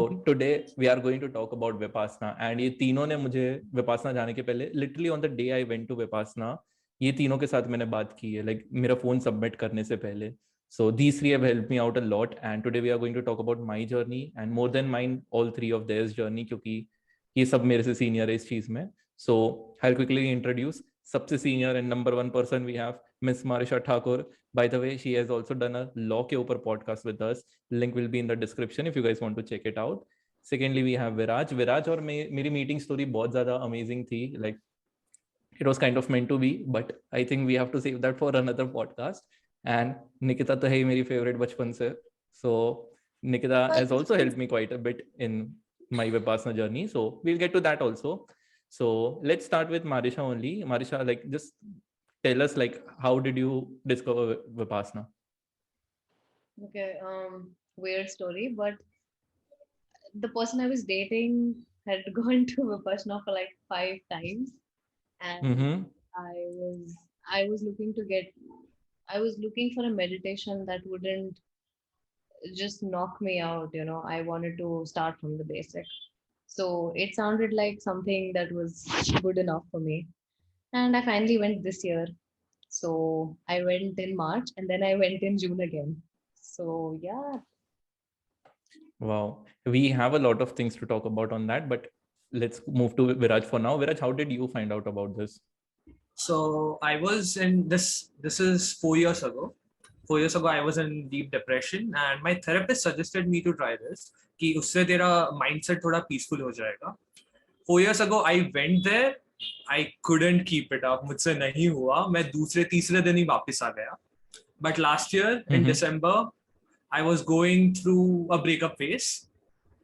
So today we are going to talk about Vipassana, and ये तीनों ने मुझे Vipassana जाने के पहले literally on the day I went to Vipassana, ये तीनों के साथ मैंने बात की है, like मेरा फोन सबमिट करने से पहले. So these three have helped me out a lot, and today we are going to talk about my journey and more than mine, all three of theirs journey, क्योंकि ये सब मेरे से senior है इस चीज में. So I'll quickly introduce सबसे senior and number one person we have Miss Marisha Thakur. By the way, she has also done a law के ऊपर podcast with us. Link will be in the description if you guys want to check it out. Secondly, we have Viraj और मेरी meeting story बहुत ज़्यादा amazing थी. Like it was kind of meant to be, but I think we have to save that for another podcast. And Nikita तो है ही मेरी favorite बचपन से. So Nikita has also helped me quite a bit in my Vipassana journey. So we'll get to that also. So let's start with Marisha only. Marisha, like just tell us like how did you discover Vipassana? Okay, weird story, but the person I was dating had gone to Vipassana for like 5 times, and I was looking for a meditation that wouldn't just knock me out, you know. I wanted to start from the basic. So it sounded like something that was good enough for me. And I finally went this year. So I went in March and then I went in June again. So yeah. Wow. We have a lot of things to talk about on that, but let's move to Viraj for now. Viraj, how did you find out about this? So I was in this is 4 years ago. 4 years ago, I was in deep depression and my therapist suggested me to try this. कि उससे तेरा mindset थोड़ा peaceful हो जाएगा. 4 years ago, I went there. I couldn't keep it up. मुझसे नहीं हुआ. मैं दूसरे तीसरे दिन ही वापस आ गया. But last year in December, I was going through a breakup phase,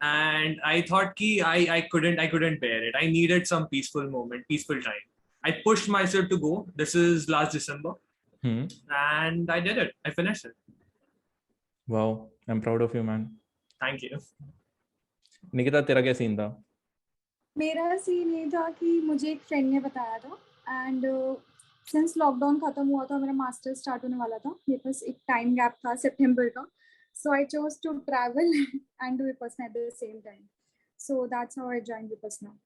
and I thought कि I couldn't bear it. I needed some peaceful moment, peaceful time. I pushed myself to go. This is last December. And I did it. I finished it. Wow, I'm proud of you, man. Thank you. Nikita, तेरा क्या scene था? मेरा scene ये था कि मुझे एक friend ने बताया था, एंड सिंस लॉकडाउन खत्म हुआ था, मेरा मास्टर स्टार्ट होने वाला था, मेरे पास एक टाइम गैप था सितंबर का, so I chose to travel and do Vipassana at the same time. So that's how I joined Vipassana.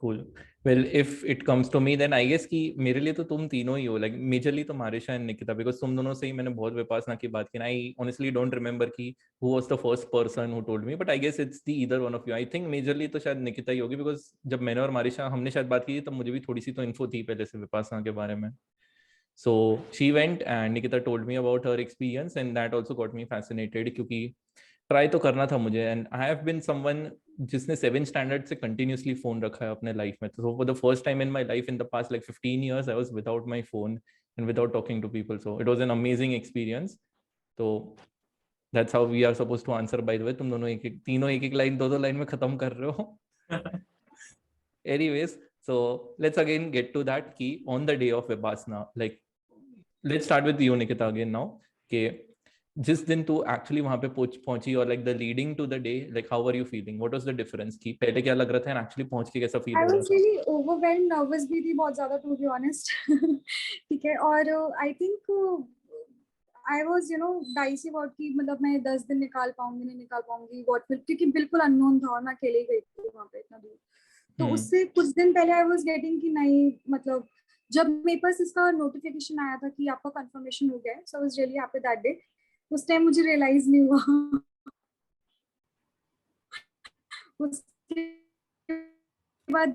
Cool. Well, if it comes to me, then I guess कि मेरे लिए तो तुम तीनों ही हो, like majorly तो Marisha and Nikita, because तुम दोनों से ही मैंने बहुत विपासना की बात की. I honestly don't remember कि who was the first person who told me, but I guess it's the either one of you. I think majorly तो शायद Nikita ही होगी, because जब मैंने और Marisha हमने शायद बात की तब मुझे भी थोड़ी सी तो इन्फो थी पहले से विपासना के बारे में. So she went and Nikita told me about her experience, and that also got me fascinated क्योंकि ट्राई तो करना था मुझे. And I have been someone जिसने 7th स्टैंडर्ड से कंटिन्यूसली फोन रखा है अपने लाइफ में. तो for the first time in my life in the past like 15 years I was without my phone and without talking to people. So it was an amazing experience. So that's how we are supposed to answer. By the way, तुम दोनों तीनों एक line दो line में खत्म कर रहे हो. Anyways, so let's again get to that key on the day of Vipassana. Like let's start with you, Nikita, again now. Okay, जिस दिन तू एक्चुअली वहां पे पहुंची और like the leading to the day, like how are you feeling? What was the difference की पहले क्या लग रहा था एंड एक्चुअली पहुंच के कैसा फील हो रहा था? I was really overwhelmed, nervous भी थी बहुत ज्यादा, टू बी ऑनेस्ट. ठीक है. और आई think I was dicey about कि मतलब मैं 10 दिन निकाल पाऊंगी नहीं निकाल पाऊंगी, व्हाट विल, क्योंकि बिल्कुल अननोन था और मैं अकेले गई थी वहां पे इतना दूर. तो उससे कुछ दिन पहले आई वाज गेटिंग कि नहीं, मतलब जब मेरे पास इसका नोटिफिकेशन आया था कि आपका कंफर्मेशन हो गया है, so I was really happy that day. उस टाइम मुझे रियलाइज नहीं हुआ. उसके बाद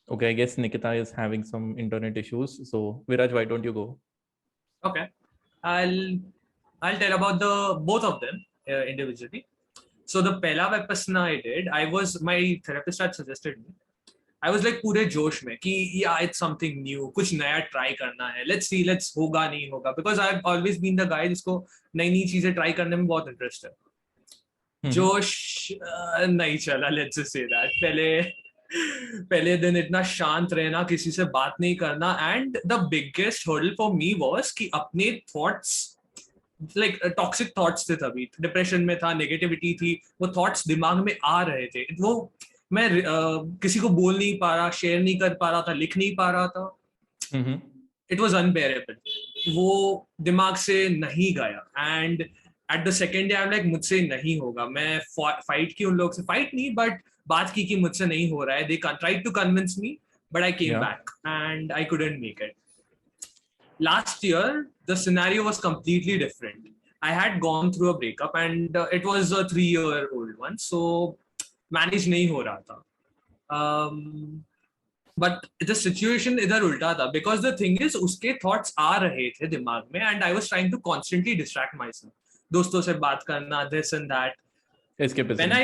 Okay, I guess Nikita is having some internet issues. So Viraj, why don't you go? Okay, I'll tell about the both of them individually. So the pehla Vipassana I did, my therapist had suggested me. I was like पूरे जोश में कि yeah, it's something new, कुछ नया try करना है, let's see, होगा नहीं होगा, because I've always been the guy जिसको नई चीजें ट्राई करने में बहुत इंटरेस्ट है. जोश नहीं चला, let's just say that. पहले दिन इतना शांत रहना, किसी से बात नहीं करना, and the biggest hurdle for me was कि अपने thoughts, like toxic thoughts थे, तभी डिप्रेशन में था, नेगेटिविटी थी, वो थॉट्स दिमाग में आ रहे थे, वो मैं किसी को बोल नहीं पा रहा, शेयर नहीं कर पा रहा था, लिख नहीं पा रहा था. It was unbearable. वो दिमाग से नहीं गया and at the second day I am like मुझसे नहीं होगा. मैं फाइट की उन लोगों से, फाइट नहीं बट बात की कि मुझसे नहीं हो रहा है. They tried to convince me but I came back and I couldn't make it. Last year, the scenario was completely different. I had gone through a breakup and it was a 3-year-old one, so manage nahi ho raha tha. But the situation idhar ulta tha because the thing is, uske thoughts aa rahe the dimag mein and I was trying to constantly distract myself. Doston se baat karna, this and that. Escapism.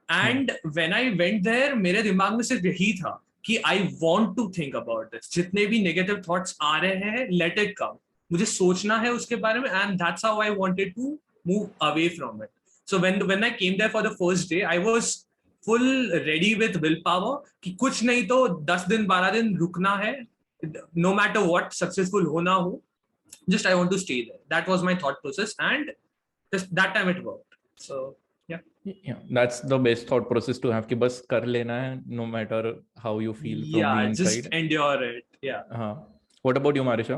And when I went there, मेरे दिमाग में सिर्फ यही था कि I want to think about this. जितने भी negative thoughts आ रहे हैं, let it come. मुझे सोचना है उसके बारे में, and that's how I wanted to move away from it. So when I came there for the first day, I was full ready with willpower कि कुछ नहीं तो 10 दिन 12 दिन रुकना है, no matter what, successful हो ना हो, just I want to stay there. That was my thought process, and just that time it worked. So yeah, that's the best thought process to have कि बस कर लेना है no matter how you feel from the inside. Just endure it. What about you, Marisha?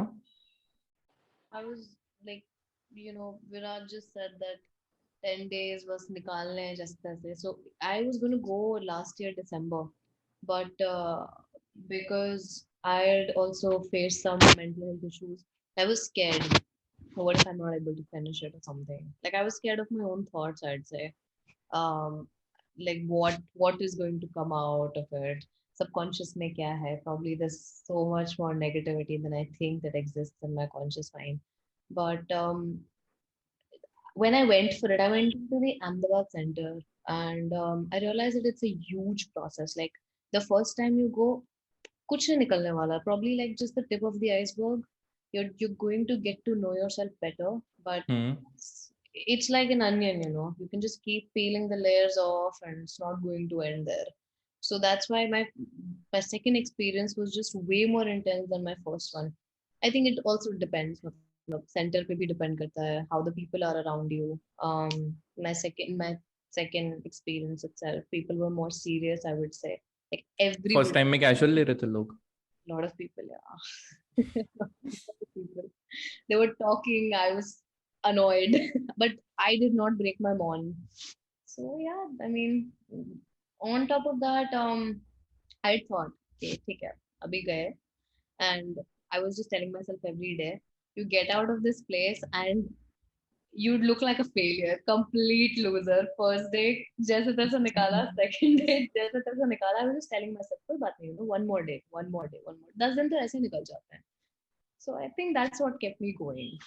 I was like, Viraj just said that 10 days was nikalne hai just aise. So I was going to go last year December, but because I had also faced some mental health issues, I was scared. What if I'm not able to finish it or something? Like I was scared of my own thoughts, I'd say. Like what is going to come out of it? Subconscious mein kya hai? Probably there's so much more negativity than I think that exists in my conscious mind. But when I went for it, I went to the Ahmedabad center, and I realized that it's a huge process. Like the first time you go, kuch nahi nikalne wala. Probably like just the tip of the iceberg. You're going to get to know yourself better, but it's like an onion, you can just keep peeling the layers off and it's not going to end there. So that's why my second experience was just way more intense than my first one. I think it also depends, center pe bhi depend karta hai, how the people are around you. My second experience itself, people were more serious, I would say. Like every first time में casual ले रहे थे लोग. Lot of people, people. They were talking, I was annoyed, but I did not break my mon. So yeah, I mean, on top of that, I thought, okay, theek hai, abhi gaye, and I was just telling myself every day, you get out of this place and you'd look like a failure, complete loser. First day jaise taise nikala, second day jaise taise nikala. I was just telling myself, koi baat nahi, one more day, 10 दिन तो ऐसे निकल जाते हैं. So I think that's what kept me going.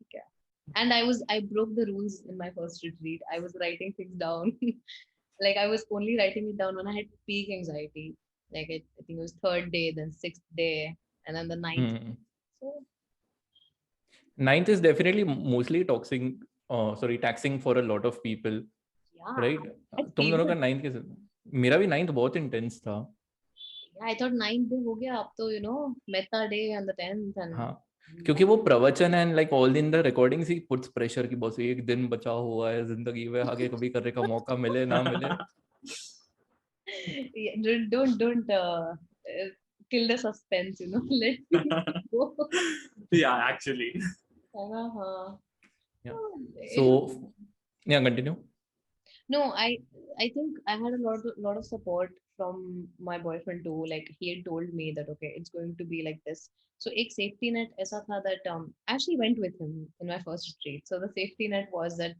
Okay. And I broke the rules in my first retreat. I was writing things down. Like I was only writing it down when I had peak anxiety. Like I think it was 3rd day, then 6th day, and then the 9th. So 9th is definitely mostly taxing for a lot of people. Yeah. Right? तुम दोनों का 9th कैसे? मेरा भी 9th बहुत intense था. Yeah, I thought 9th day हो गया, अब तो meta day on the 10th and क्योंकि वो प्रवचन and like all in the recordings he puts pressure कि बस एक दिन बचा हुआ है जिंदगी में, आगे कभी करने का मौका मिले ना मिले. Don't kill the suspense, let me go. Yeah, actually. Yeah. So yeah, continue. No, I think I had a lot of support from my boyfriend too. Like he had told me that okay, it's going to be like this. So एक safety net ऐसा था that I actually went with him in my first retreat. So the safety net was that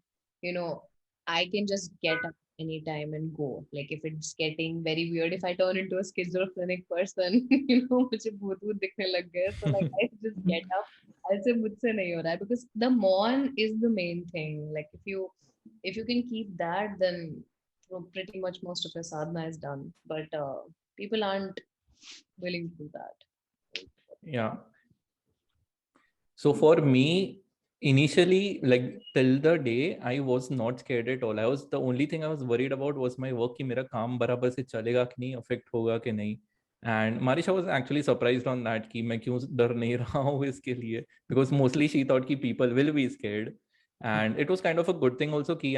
I can just get up anytime and go. Like if it's getting very weird, if I turn into a schizophrenic person, मुझे भूत दिखने लग गए, so like I just get up. I'll say मुझसे नहीं हो रहा है, because the mon is the main thing. Like if you can keep that, then pretty much most of your sadhana is done. But people aren't willing to do that. Yeah. So for me, initially, like till the day, I was not scared at all. The only thing I was worried about was my work, कि मेरा काम बराबर से चलेगा कि नहीं, affect होगा कि नहीं. And Marisha was actually surprised on that कि मैं क्यों डर नहीं रहा हूँ इसके लिए, because mostly she thought कि people will be scared. And it was kind of a good thing also कि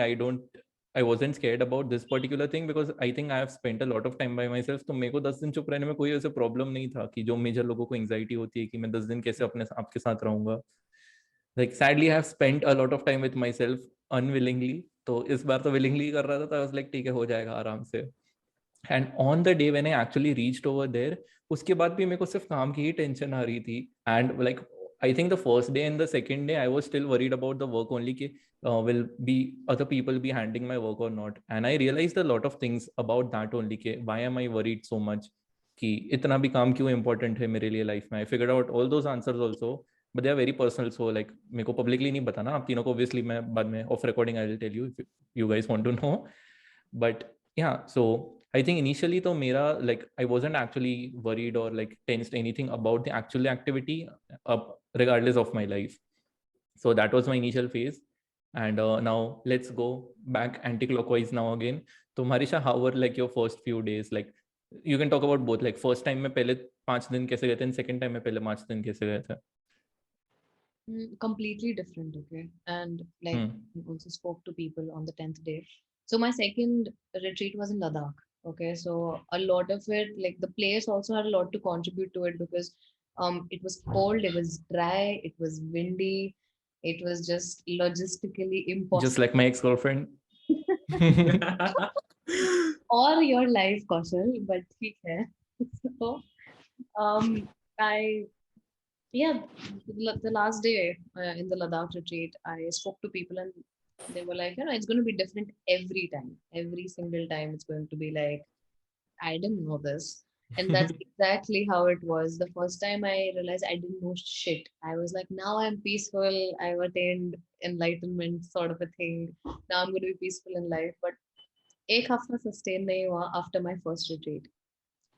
I wasn't scared about this particular thing because I think I have spent a lot of time by myself. तो मेरे को 10 दिन चुप रहने में कोई ऐसा प्रॉब्लम नहीं था कि जो मेजर लोगों को एंजाइटी होती है कि मैं 10 दिन कैसे अपने आपके साथ रहूंगा. Like sadly I have spent a lot of time with myself unwillingly. तो इस बार तो willingly कर रहा था, तो I was like ठीक है हो जाएगा आराम से. And on the day when I actually reached over there, उसके बाद भी मेरे को सिर्फ काम की ही टेंशन आ रही थी. And like I think the first day and the second day I was still worried about the work only कि will be other people be handling my work or not. And I realized a lot of things about that only कि why am I worried so much कि इतना भी काम क्यों important है मेरे लिए life में. I figured out all those answers also, but they are very personal, so like मेरे को publicly नहीं बताना आप तीनों को. Obviously मैं बाद में off recording I will tell you if you guys want to know. But yeah, so I think initially तो मेरा like I wasn't actually worried or like tensed anything about the actual activity regardless of my life. So that was my initial phase. And now let's go back anti-clockwise now again. So Marisha, how were like your first few days? Like you can talk about both. Like first time में पहले 5 दिन कैसे गए थे, and second time में पहले 5 दिन कैसे गए थे? Completely different, okay. And like I also spoke to people on the 10th day. So my second retreat was in Ladakh. Okay, so a lot of it, like the place also had a lot to contribute to it because it was cold, it was dry, it was windy, it was just logistically impossible. Just like my ex-girlfriend. Or your life, Kaushal, but ठीक है. So the last day in the Ladakh retreat, I spoke to people and they were like, it's going to be different every time. Every single time it's going to be like, I didn't know this. And that's exactly how it was. The first time I realized I didn't know shit. I was like, now I'm peaceful. I've attained enlightenment sort of a thing. Now I'm going to be peaceful in life. But ek hafta sustain nahi hua after my first retreat.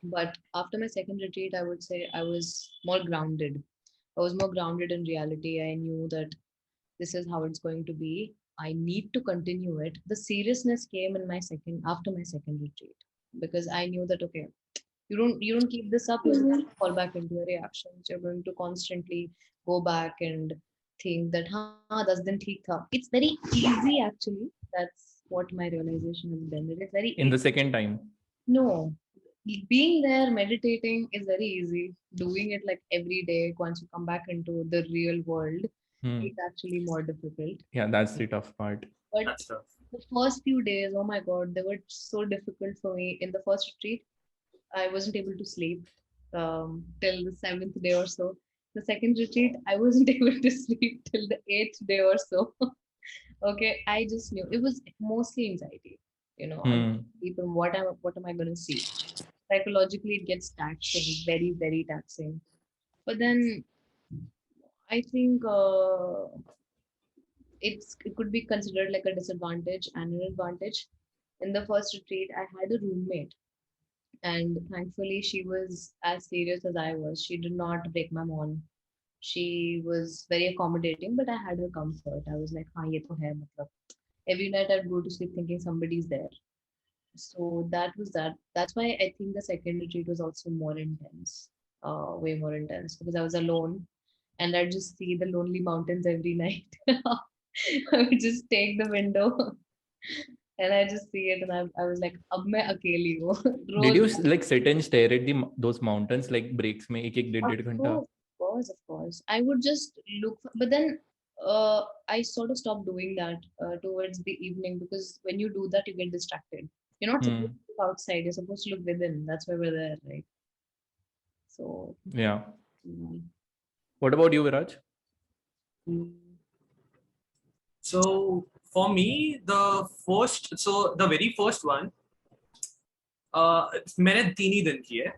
But after my second retreat, I would say I was more grounded. I was more grounded in reality. I knew that this is how it's going to be. I need to continue it. The seriousness came in after my second retreat, because I knew that okay, you don't keep this up, you're going to fall back into your reactions. You're going to constantly go back and think that das din theek tha. It's very easy actually. That's what my realization has been. It is very in the second time. No, being there meditating is very easy. Doing it like every day, once you come back into the real world, it's actually more difficult. Yeah, that's the tough part. But the first few days, oh my god, they were so difficult for me. In the first retreat, I wasn't able to sleep till the 7th day or so. The second retreat, I wasn't able to sleep till the 8th day or so. Okay, I just knew it was mostly anxiety. People, what am I going to see? Psychologically, it gets taxing, very, very taxing. But then I think it could be considered like a disadvantage and an advantage. In the first retreat, I had a roommate, and thankfully she was as serious as I was. She did not break my mon. She was very accommodating, but I had her comfort. I was like, हाँ ये तो है मतलब. Every night I'd go to sleep thinking somebody's there. So that was that. That's why I think the second retreat was also more intense, way more intense, because I was alone and I'd just see the lonely mountains every night. I would just take the window and I just see it, and I was like, "Ab main akeli hu." Did you like sit and stare at those mountains like breaks mein ek ded ghanta? Of course. I would just look, but then I sort of stopped doing that towards the evening, because when you do that, you get distracted. You're not supposed to look outside. You're supposed to look within. That's why we're there, right? So yeah. What about you, Viraj? So for me, the very first one, मैंने 3 ही दिन किए.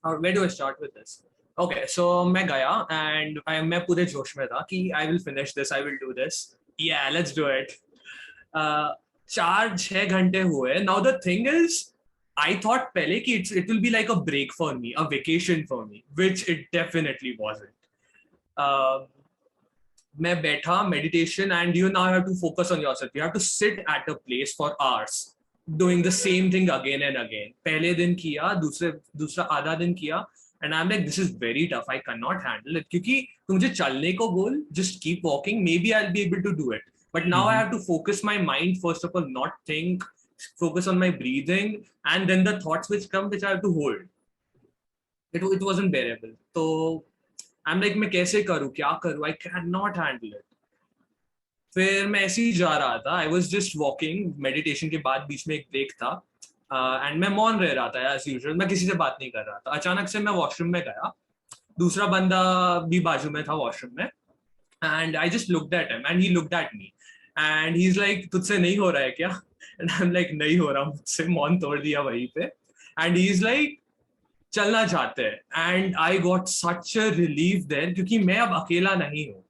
Where do I start with this? Okay, so मैं गया and मैं पूरे जोश में था कि I will finish this, I will do this. Yeah, let's do it. 4-6 घंटे हुए. Now the thing is, I thought पहले कि it will be like a break for me, a vacation for me, which it definitely wasn't. मैं बैठा, meditation, and you now have to focus on yourself. You have to sit at a place for hours, doing the same thing again and again. पहले दिन किया, दूसरा आधा दिन किया, and I'm like, this is very tough. I cannot handle it. क्योंकि मुझे चलने को बोल, just keep walking. Maybe I'll be able to do it. But now I have to focus my mind, first of all, not think, focus on my breathing, and then the thoughts which come, which I have to hold. It wasn't bearable. So I'm like, मैं कैसे करूँ, क्या करूँ? I cannot handle it. फिर मैं ऐसे ही जा रहा था. I was just walking, meditation के बाद बीच में एक break था. एंड मैं मौन रह रहा था एज यूजुअल. मैं किसी से बात नहीं कर रहा था. अचानक से मैं वॉशरूम में गया. दूसरा बंदा भी बाजू में था वॉशरूम में. And I just looked at him and he looked at me and he's like, तुझसे नहीं हो रहा है क्या? And I'm like, नहीं हो रहा मुझसे. मौन तोड़ दिया वहीं पे. And he's like, चलना चाहते हैं. And I got such a relief there क्योंकि मैं अब अकेला नहीं हूँ.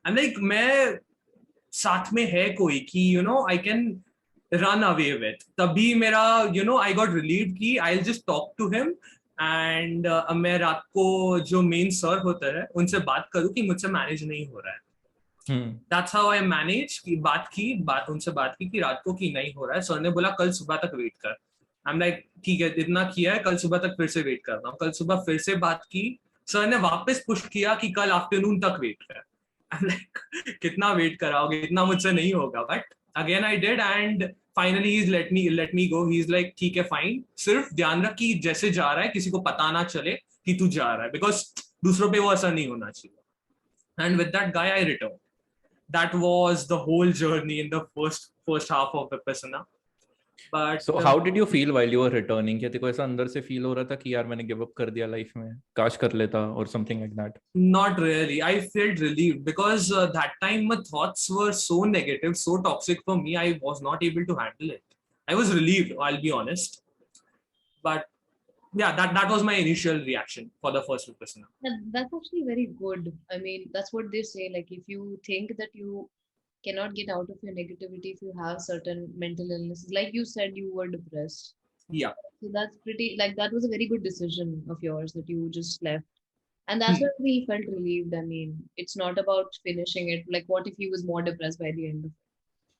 I'm like, मैं साथ में है कोई कि I can run away with. तभी मेरा I got relieved कि I'll just talk to him. And मैं रात को जो मेन सर होता है उनसे बात करूं कि मुझसे मैनेज नहीं हो रहा है. दैट्स हाउ आई मैनेज की बात उनसे बात की कि रात को कि नहीं हो रहा है. सर ने बोला कल सुबह तक वेट कर. आई एम लाइक ठीक है, इतना किया है, कल सुबह तक फिर से वेट कर रहा हूँ. कल सुबह फिर से बात की. सर ने वापस पुश किया कि कल आफ्टरनून तक वेट कर. आई एम लाइक कितना वेट कराओगे, इतना मुझसे नहीं होगा. But again I did and finally he's let me go. He's like ठीक है फाइन, सिर्फ ध्यान रख कि जैसे जा रहा है किसी को पता ना चले कि तू जा रहा है, बिकॉज दूसरों पे वो असर नहीं होना चाहिए. And with that guy I return. That was the whole journey in the first half of Vipassana. But so how did you feel while you were returning? क्या तेरे को ऐसा अंदर से फील हो रहा था कि यार मैंने गिव अप कर दिया लाइफ में, काश कर लेता, or something like that? Not really. I felt relieved because that time my thoughts were so negative, so toxic for me. I was not able to handle it. I was relieved, I'll be honest. But yeah, that was my initial reaction for the first Vipassana. That's actually very good. I mean, that's what they say. Like, if you think that you cannot get out of your negativity if you have certain mental illnesses, like you said, you were depressed. Yeah. So that's pretty, like, that was a very good decision of yours that you just left. And that's why we felt relieved. I mean, it's not about finishing it. Like, what if he was more depressed by the end of it?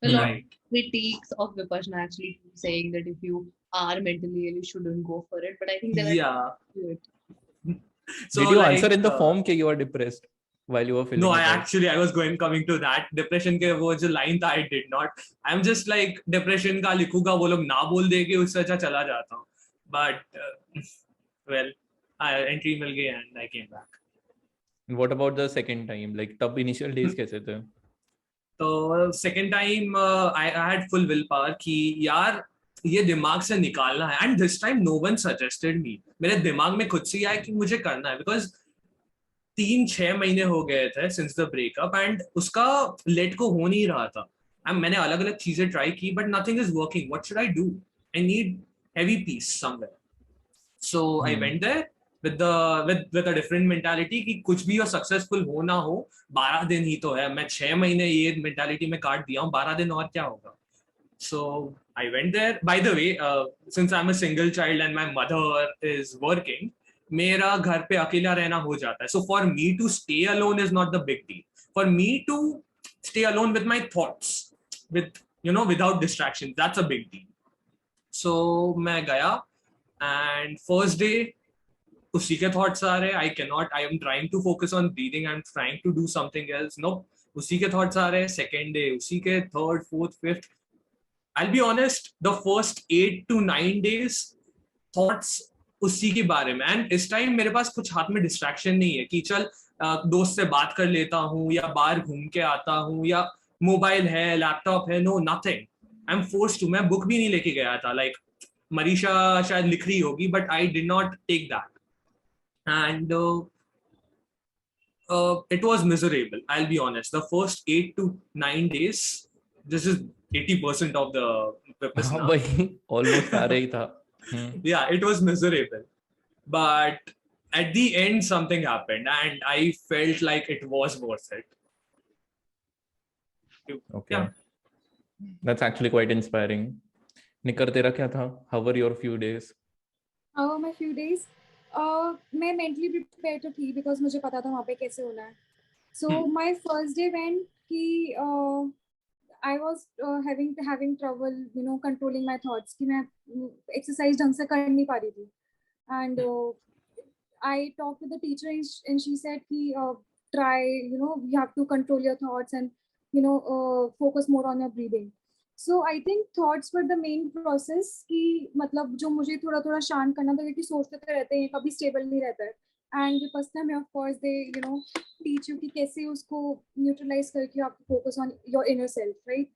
A lot of critiques of Vipassana actually saying that if you are mentally ill, you shouldn't go for it. But I think that do it. So did you answer in the form that you are depressed while you were feeling? No, I was coming to that. Depression के वो जो line था, I did not. I'm just like depression का लिखूंगा, वो लोग ना बोल देंगे, उससे अच्छा चला जाता हूँ. But well, entry मिल गई and I came back. And what about the second time? Like तब initial days कैसे थे? तो second time I had full willpower कि यार ये दिमाग से निकालना है. And this time no one suggested me. मेरे दिमाग में खुद से आया कि मुझे करना है, because 3-6 महीने हो गए थे since the breakup and उसका let go हो नहीं रहा था. मैंने अलग अलग चीजें ट्राई की but nothing is working. What should I do? I need heavy peace somewhere. So I went there with a different mentality कि कुछ भी हो, successful हो ना हो, 12 दिन ही तो है. मैं 6 महीने ये mentality में काट दिया हूँ, 12 दिन और क्या होगा. So I went there. By the way, since I'm a single child and my mother is working, मेरा घर पे अकेला रहना हो जाता है. So for me to stay alone is not the big deal. For me to stay alone with my thoughts, without distractions, that's a big deal. So मैं गया and first day उसी के thoughts आ रहे. I am trying to focus on breathing. I'm trying to do something else. No, उसी के thoughts आ रहे. Second day उसी के, third, fourth, fifth. I'll be honest, the first 8 to 9 days thoughts उसी के बारे में. एंड इस टाइम मेरे पास कुछ हाथ में डिस्ट्रैक्शन नहीं है कि चल दोस्त से बात कर लेता हूँ या बाहर घूम के आता हूँ या मोबाइल है, लैपटॉप है. No, nothing. I am forced to. मैं बुक भी नहीं लेके गया था. लाइक मरीशा शायद लिख रही होगी but I did not take that. And it was miserable, I'll be honest. The first 8 to 9 days, this is 80% of the Vipassana. Almost आ रही था. Yeah, it was miserable. But at the end, something happened and I felt like it was worth it. Okay. Yeah. That's actually quite inspiring. निकर तेरा क्या था? How were your few days? My few days. मैं mentally prepared to थी because मुझे पता था वहाँ पे कैसे होना है. So my first day went कि I was having trouble, controlling my thoughts. कि मैं exercise ढंग से कर नहीं पा रही थी. And I talked to the teacher and she said कि try, you have to control your thoughts and focus more on your breathing. So I think thoughts were the main process कि मतलब जो मुझे थोड़ा थोड़ा शांत करना था, क्योंकि सोचते तो रहते हैं, कभी स्टेबल नहीं रहता है. एंड विपस्सना में of course they teach you कि कैसे उसको न्यूट्रलाइज करके आप focus on your inner self, right.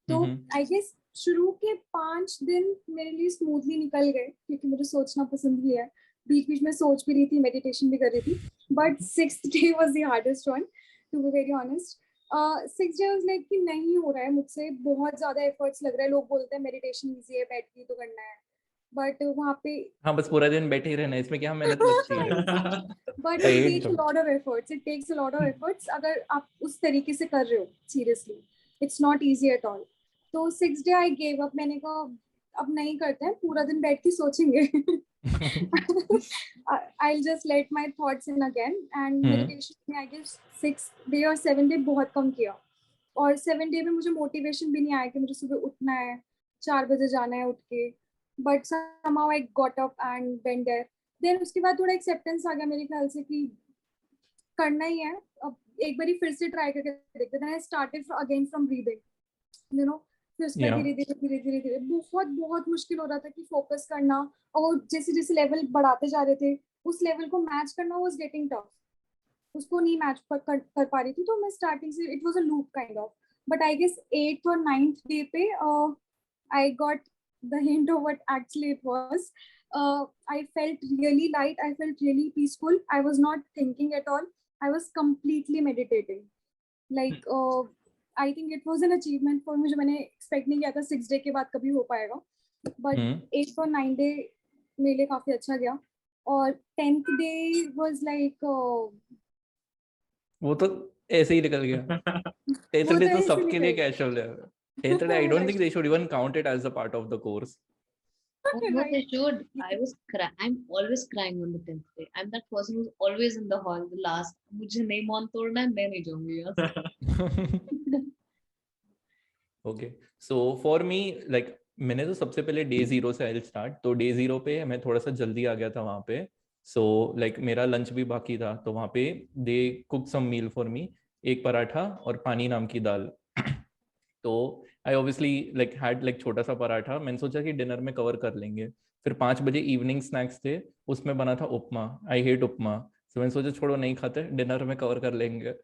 तो आई गेस शुरू के 5 दिन मेरे लिए स्मूथली निकल गए, क्योंकि मुझे सोचना पसंद भी है. बीच बीच में सोच भी रही थी, मेडिटेशन भी कर रही थी. But 6th day was the hardest one, to be very honest. 6th day was like कि नहीं हो रहा है मुझसे, बहुत ज्यादा एफर्ट्स लग रहा है. लोग बोलते हैं मेडिटेशन इजी है, बैठ के तो करना है, बट वहाँ पे हाँ बस पूरा दिन बैठे ही रहना है, इसमें क्या मेहनत लगती है. But it takes a lot of efforts. It takes a lot of efforts अगर आप उस तरीके से कर रहे हो. Seriously it's not easy at all. तो 6th day I gave up. मैंने कहा अब नहीं करते हैं, पूरा दिन बैठ के सोचेंगे. I'll just let my thoughts in again. And meditation में I guess 6th day और 7th day बहुत कम किया. और 7th day में मुझे मोटिवेशन भी नहीं आया कि मुझे सुबह उठना है, 4 बजे जाना है उठ के. But somehow I got up and went there. Then उसके बाद थोड़ा एक्सेप्टेंस आ गया मेरे ख्याल से कि करना ही है, अब एक बारी फिर से ट्राई करके देखते. Then I started again from breathing, फिर उसका धीरे धीरे बहुत बहुत मुश्किल हो रहा था कि फोकस करना. और जैसे जैसे लेवल बढ़ाते जा रहे थे, उस लेवल को मैच करना वाज गेटिंग टफ. उसको नहीं मैच कर पा रही थी. तो मैं स्टार्टिंग से it was a loop kind of. But I guess 8th और 9th डे पे I got the hint of what actually it was. I felt really light. I felt really peaceful. I was not thinking at all. I was completely meditating. Like I think it was an achievement for me, जो मैंने expect नहीं किया था 6th day के बाद कभी हो पाएगा. But 8th और 9th day मेरे लिए काफी अच्छा गया. और 10th day was like वो तो ऐसे ही निकल गया. 10th day तो सबके लिए कैजुअल है. 10th day I don't think they should even count it as a part of the course. Oh, no, they should. I'm always crying on the 10th day. I'm that person who's always in the hall, the last. मुझे नहीं मान तोड़ना है, मैं नहीं जाऊंगी यहाँ. Okay, so for me like मैंने तो सबसे पहले day 0 से I'll start. तो day 0 पे मैं थोड़ा सा जल्दी आ गया था वहाँ पे. So like मेरा लंच भी बाकी था, तो वहाँ पे they cooked some meal for me. एक पराठा और पानी नाम की दाल. तो I obviously like had like छोटा सा पराठा. मैंने सोचा कि डिनर में कवर कर लेंगे. फिर 5 बजे इवनिंग स्नैक्स थे, उसमें बना था उपमा. आई हेट उपमा. तो मैंने सोचा छोड़ो नहीं खाते, डिनर में कवर कर लेंगे.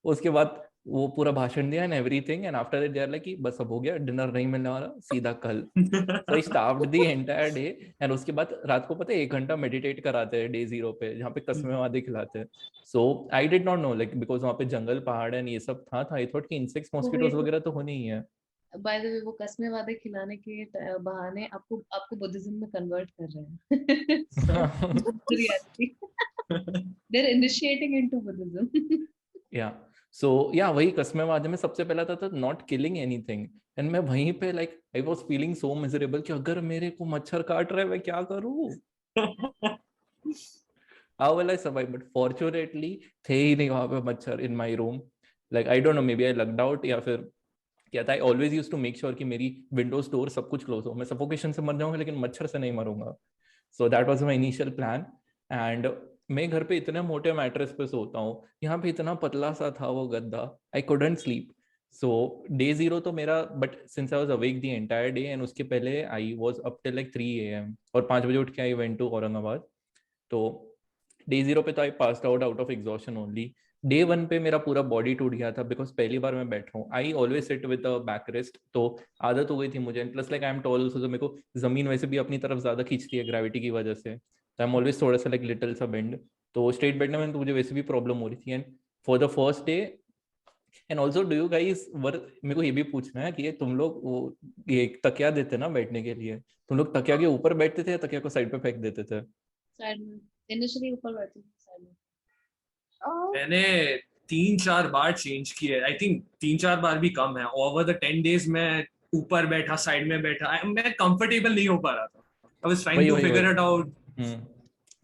उसके बाद वो पूरा भाषण दिया and everything, and after that they are like कि बस अब हो गया, डिनर नहीं मिलने वाला, सीधा कल. So I starved the entire day. And उसके बाद रात को पता है 1 घंटा मेडिटेट कराते हैं डे 0 पे, जहाँ पे कसमें वादे खिलाते हैं. So I did not know like because वहाँ पे जंगल पहाड़ एंड ये सब था. आई थॉट कि इंसेक्ट्स मॉस्किटोज वगैरह तो होने ही है. बाय द वे वो कसमें वादे खिलाने के बहाने आपको बुद्धिज्म में कन्वर्ट कर रहे हैं. Reality they are initiating into Buddhism. या सो या वही कसमें वादे में सबसे पहला था नॉट किलिंग एनीथिंग. एंड मैं वहीं पे like I was feeling so miserable कि अगर मेरे को मच्छर काट रहा है मैं क्या करूं. How will I survive? But fortunately थे ही नहीं वहां पे मच्छर in my room. Like I don't know, maybe I lucked out या फिर क्या था. I always used to make sure कि मेरी विंडोज डोर सब कुछ क्लोज हो. मैं सफोकेशन से मर जाऊंगा लेकिन मच्छर से नहीं मरूंगा. So that was my initial plan. And मैं घर पे इतने मोटे मैट्रेस पे सोता हूँ, यहाँ पे इतना पतला सा था वो गद्दा. I couldn't sleep. So day 0 तो मेरा, but since I was awake the entire day and उसके पहले I was up till like 3 AM और 5 बजे उठ के I went to औरंगाबाद. तो day 0 पे तो I passed out of exhaustion only. Day 1 पे मेरा पूरा बॉडी टूट गया था बिकॉज पहली बार मैं बैठ रहा हूँ. I always sit with a back rest, तो आदत हो गई थी मुझे. Plus like I am tall also, तो मेरे को जमीन वैसे भी अपनी तरफ ज्यादा खींचती है ग्रेविटी की वजह से. तो आई एम ऑलवेज थोड़ा सा लाइक लिटिल सा बेंड. तो स्ट्रेट बैठने में तो मुझे वैसे भी प्रॉब्लम हो रही थी. And for the first day and also do you guys मेरे को ये भी पूछना है कि ये तुम लोग वो ये तकिया देते ना बैठने के लिए, तुम लोग तकिया के ऊपर बैठते थे या तकिया को साइड पे फेंक देते थे? साइड में. इनिशियली ऊपर बैठती थी, साइड में. मैंने 3-4 बार चेंज किए. आई थिंक 3-4 बार भी कम है. ओवर द 10 days मैं ऊपर बैठा, साइड में बैठा. मैं कंफर्टेबल नहीं हो पा रहा था. I was trying to figure it out.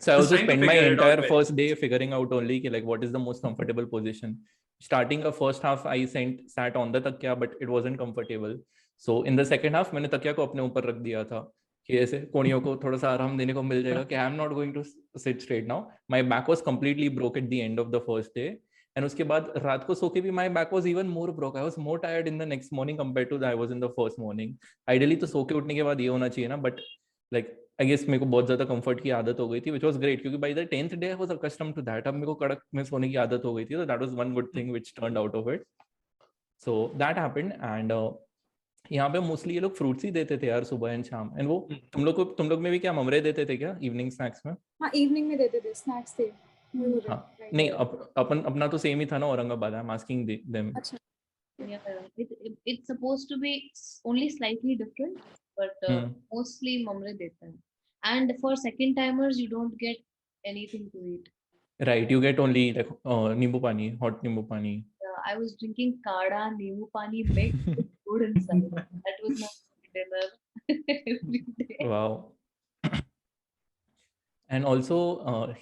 So I also spent my entire first day figuring out only like what is the most comfortable position. Starting the first half I sat on the takya, but it wasn't comfortable. So in the second half मैंने तकिया को अपने ऊपर रख दिया था कि ऐसे कोनियों को थोड़ा सा आराम देने को मिल जाएगा कि I am not going to sit straight now. My back was completely broke at the end of the first day. And उसके बाद रात को सो के भी my back was even more broke, I was more tired in the next morning compare to I was in the first morning. Ideally तो सो के उठने के बाद ये होना चाहिए ना, बट लाइक आई गेस मेरे को बहुत ज्यादा कंफर्ट की आदत हो गई थी, व्हिच वाज ग्रेट, क्योंकि by the 10th day I was accustomed to that. अब मेरे को कड़क में सोने की आदत हो गई थी, तो that was one good thing which turned out of it. So that happened. And यहाँ पे मोस्टली ये लोग फ्रूट्स ही देते थे यार सुबह एंड शाम. एंड वो तुम लोग में भी क्या ममरे देते थे क्या इवनिंग स्नैक्स में? हाँ इवनिंग में देते थे, स्नैक्स थे. हाँ नहीं, अपन अपना तो सेम ही था ना Aurangabad. I am asking them. अच्छा. Yeah, it's supposed to be only slightly different, but mostly mamre deta hai. And for second timers, you don't get anything to eat. Right, you get only like nimbu pani, hot nimbu pani. I was drinking kada nimbu pani mixed with food inside. That was my dinner every day. Wow. And also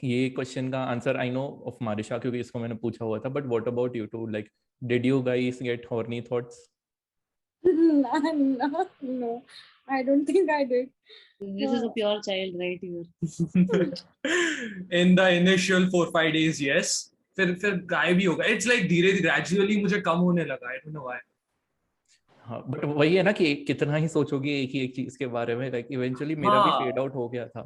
ये क्वेश्चन का answer I know of Marisha, क्योंकि इसको मैंने पूछा हुआ था. But what about you too? Like did you guys get horny thoughts? No, I don't think I did. This is a pure child right here. In the initial 4-5 days, yes. फिर गायब ही होगा. It's like धीरे धीरे gradually मुझे कम होने लगा. I don't know why. हाँ, but वही है ना कि कितना ही सोचोगे एक ही एक चीज के बारे में. लाइक इवेंचुअली मेरा भी फेड आउट हो गया था.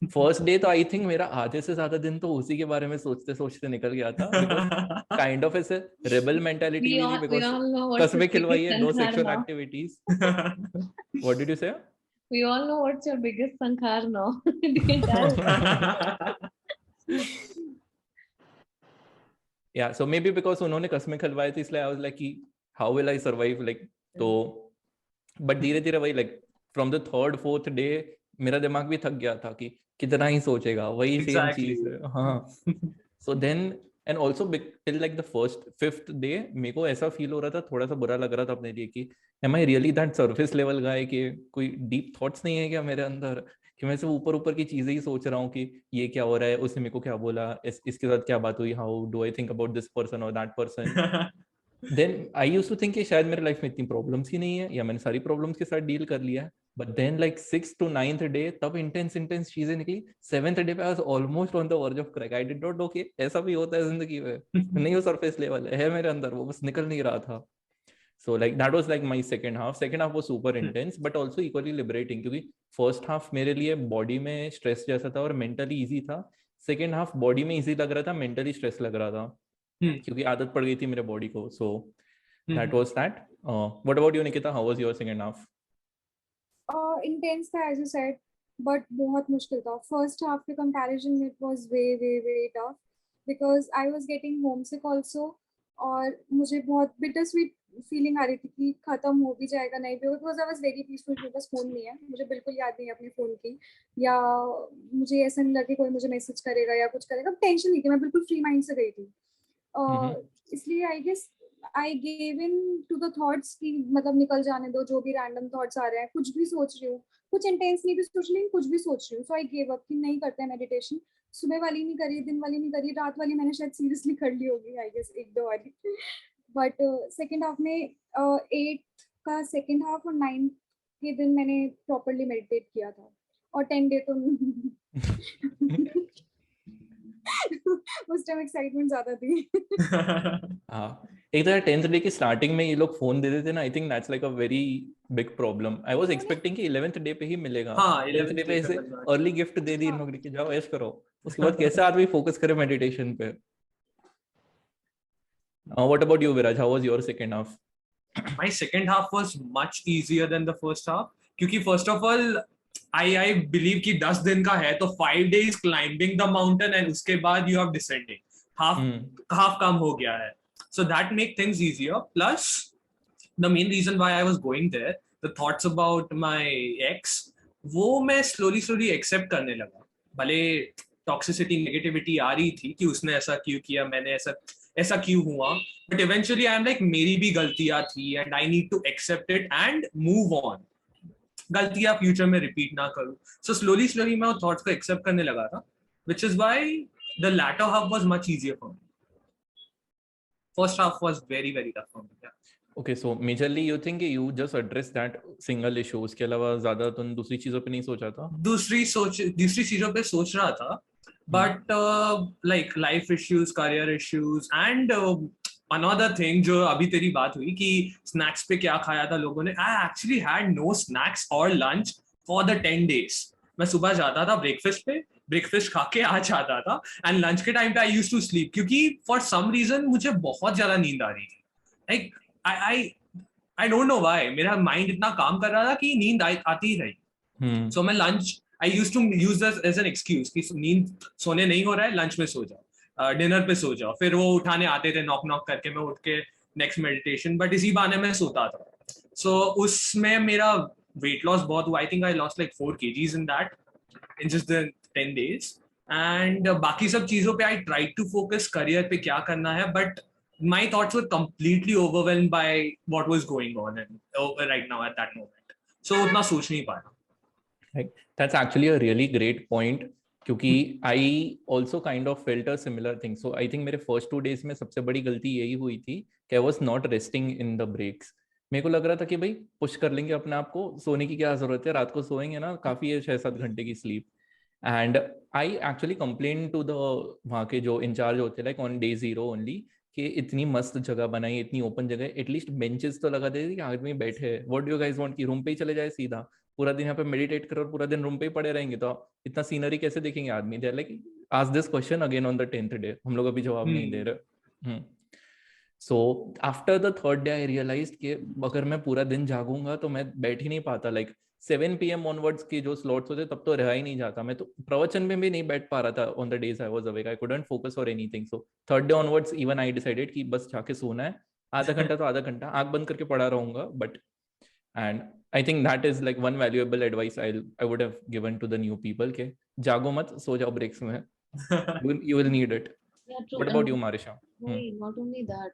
फर्स्ट डे तो आई थिंक मेरा आधे से ज्यादा दिन तो उसी के बारे में सोचते सोचते निकल गया था. बिकॉज काइंड ऑफ ऐसे रेबल मेंटालिटी भी नहीं, बिकॉज कसमें खिलवाई है, no sexual activities. What did you say? We all know what's your biggest sankhar now. Yeah, so maybe because उन्होंने कसमें खिलवाई थी, इसलिए I was like कि how will I survive, like तो. बट धीरे धीरे वही like from the 3rd 4th day मेरा दिमाग भी थक गया था कि कितना ही सोचेगा, वही सेम चीज है. हाँ. So then and also till like the 1st 5th day मेरे को ऐसा फील हो रहा था, थोड़ा सा बुरा लग रहा था अपने लिए कि am I really that surface level guy, कि कोई डीप थॉट्स नहीं है क्या मेरे अंदर, कि मैं सिर्फ ऊपर ऊपर की चीजें ही सोच रहा हूँ कि ये क्या हो रहा है, उसने मेरे को क्या बोला, इसके साथ क्या बात हुई, how do I think about this person और that person. Then I used to think कि शायद मेरे लाइफ में इतनी प्रॉब्लम्स ही नहीं है, या मैंने सारी प्रॉब्लम्स के साथ डील कर लिया है. But then like 6th to 9th day तब इंटेंस चीजें निकली. 7th डे पे I was almost on the verge of crack. I did not know कि ऐसा भी होता है जिंदगी में. नहीं, वो सरफेस लेवल है मेरे अंदर, वो बस निकल नहीं रहा था. So like that was like my second half was super intense but also equally liberating, क्योंकि first half मेरे लिए body में stress जैसा था और mentally easy था. second half body में easy लग रहा था, mentally stress लग रहा था, क्योंकि आदत पड़ गई थी मेरे body को. So that was that. What about you, Nikita? How was your second half? Intense था as you said, but बहुत मुश्किल था. First half के comparison it was way tough because I was getting homesick also, और मुझे बहुत bitter sweet feeling आ रही थी कि खत्म हो भी जाएगा नहीं भी. Because I was very peaceful. मेरे पास फोन नहीं है, मुझे बिल्कुल याद नहीं है अपने फोन की, या मुझे ऐसा नहीं लगा कोई मुझे मैसेज करेगा या कुछ करेगा. टेंशन नहीं थी, मैं बिल्कुल फ्री माइंड से गई थी. इसलिए I guess I gave in to the thoughts कि मतलब निकल जाने दो, जो भी रैंडम थॉट्स आ रहे हैं, कुछ भी सोच रही हूँ, कुछ इंटेंस नहीं भी सोच रही हूँ, कुछ भी सोच रही हूँ. सो आई गेव अप कि नहीं करते हैं मेडिटेशन. सुबह वाली नहीं करी, दिन वाली नहीं करी, रात वाली मैंने शायद सीरियसली कर ली होगी आई गेस 1-2 वाली. बट सेकेंड हाफ में 8th का सेकेंड हाफ और 9th के दिन मैंने प्रॉपरली मेडिटेट किया था. और 10 डे तो उस टाइम एक्साइटमेंट ज्यादा थी. हाँ, एक तो 10th डे की स्टार्टिंग में ये लोग फोन दे देते ना. I think that's like a very big problem. I was expecting कि 11th डे पे ही मिलेगा. 11th डे पे ऐसे अर्ली गिफ्ट दे दी इन लोग कि जाओ ऐश करो. उसके बाद कैसे आदमी फोकस करे मेडिटेशन पे. What about you, Viraj? How was your second half? My second half was much easier than the first half. क्योंकि first of all, I believe कि 10 दिन का है तो 5 days climbing the mountain and उसके बाद you have descending. Half काम हो गया है. So that make things easier. Plus, the main reason why I was going there, the thoughts about my ex, वो मैं slowly accept करने लगा. भले toxicity, negativity आ रही थी कि उसने ऐसा क्यों किया, मैंने ऐसा क्यों हुआ, but eventually I am like मेरी भी गलतियां थी and I need to accept it and move on. गलतियां फ्यूचर में रिपीट ना करूं. सो स्लोली मैं थॉट्स को एक्सेप्ट करने लगा था, which is why the latter half was much easier for me. First half was very tough for me. Okay, so majorly you think you just address that single issue, उसके अलावा ज्यादा तुम दूसरी चीजों पे नहीं सोचा था? दूसरी चीजों पे सोच रहा था, but like life issues, career issues, and another thing जो अभी तेरी बात हुई कि snacks पे क्या खाया था लोगों ने, I actually had no snacks or lunch for the 10 days. मैं सुबह जाता था ब्रेकफास्ट पे, ब्रेकफास्ट खा के आ जाता था, एंड लंच के टाइम पे आई यूज्ड टू स्लीप, क्योंकि फॉर सम रीजन मुझे बहुत ज्यादा नींद आ रही थी. Like I I don't know why, मेरा माइंड इतना काम कर रहा था कि नींद आती ही रही. सो मैं lunch I used to use this as an excuse कि नींद सोने नहीं हो रहा है, लंच में सो जाओ, डिनर पे सो जाओ. फिर वो उठाने आते थे नॉक नॉक करके, मैं उठ के नेक्स्ट मेडिटेशन, बट इसी बहाने मैं सोता था. सो उसमें मेरा वेट लॉस बहुत हुआ. I think I lost like 4 kgs in that in just the 10 days. And बाकी सब चीजों पे I try to focus career पे क्या करना है, but my thoughts were completely overwhelmed by what was going on and right now at that moment. So उतना सोच नहीं पाया. Like, that's actually a really great point, क्योंकि I also kind of felt a similar thing. So I think मेरे first 2 days में सबसे बड़ी गलती यही हुई थी कि I was not resting in the breaks. मेरे को लग रहा था कि भाई पुश कर लेंगे अपने आप को, सोने की क्या जरूरत है, रात को सोएंगे ना, काफी है 6-7 घंटे की sleep. And I actually complain to the वहाँ के जो इंचार्ज होते, लाइक ऑन डे 0 ओनली, कि इतनी मस्त जगह बनाई, इतनी ओपन जगह, एटलीस्ट बेंचेस तो लगा देती कि आदमी बैठे. What do you guys want कि रूम पे ही चले जाए सीधा, पूरा दिन यहाँ पे मेडिटेट करो और पूरा दिन रूम पे ही पड़े रहेंगे, तो इतना सीनरी कैसे देखेंगे आदमी. They like ask this question again on the 10th day, हम लोग अभी जवाब नहीं दे रहे. So after the 3rd day I realised कि अगर मैं पूरा दिन जागूंगा तो मैं बैठ ही नहीं पाता. लाइक 7 PM ऑनवर्ड्स की जो स्लॉट्स होते तब तो रहा ही नहीं जाता. मैं तो प्रवचन में भी नहीं बैठ पा रहा था on the days I was awake. I couldn't focus or anything. So 3rd day onwards even I decided कि बस जाके सोना है, आधा घंटा तो आधा घंटा आंख बंद करके पढ़ा रहूंगा. But and I think that is like one valuable advice I would have given to the new people के जागो मत, सो जाओ ब्रेक्स में. You will need it. Yeah, true. What about you, Marisha? Not only that,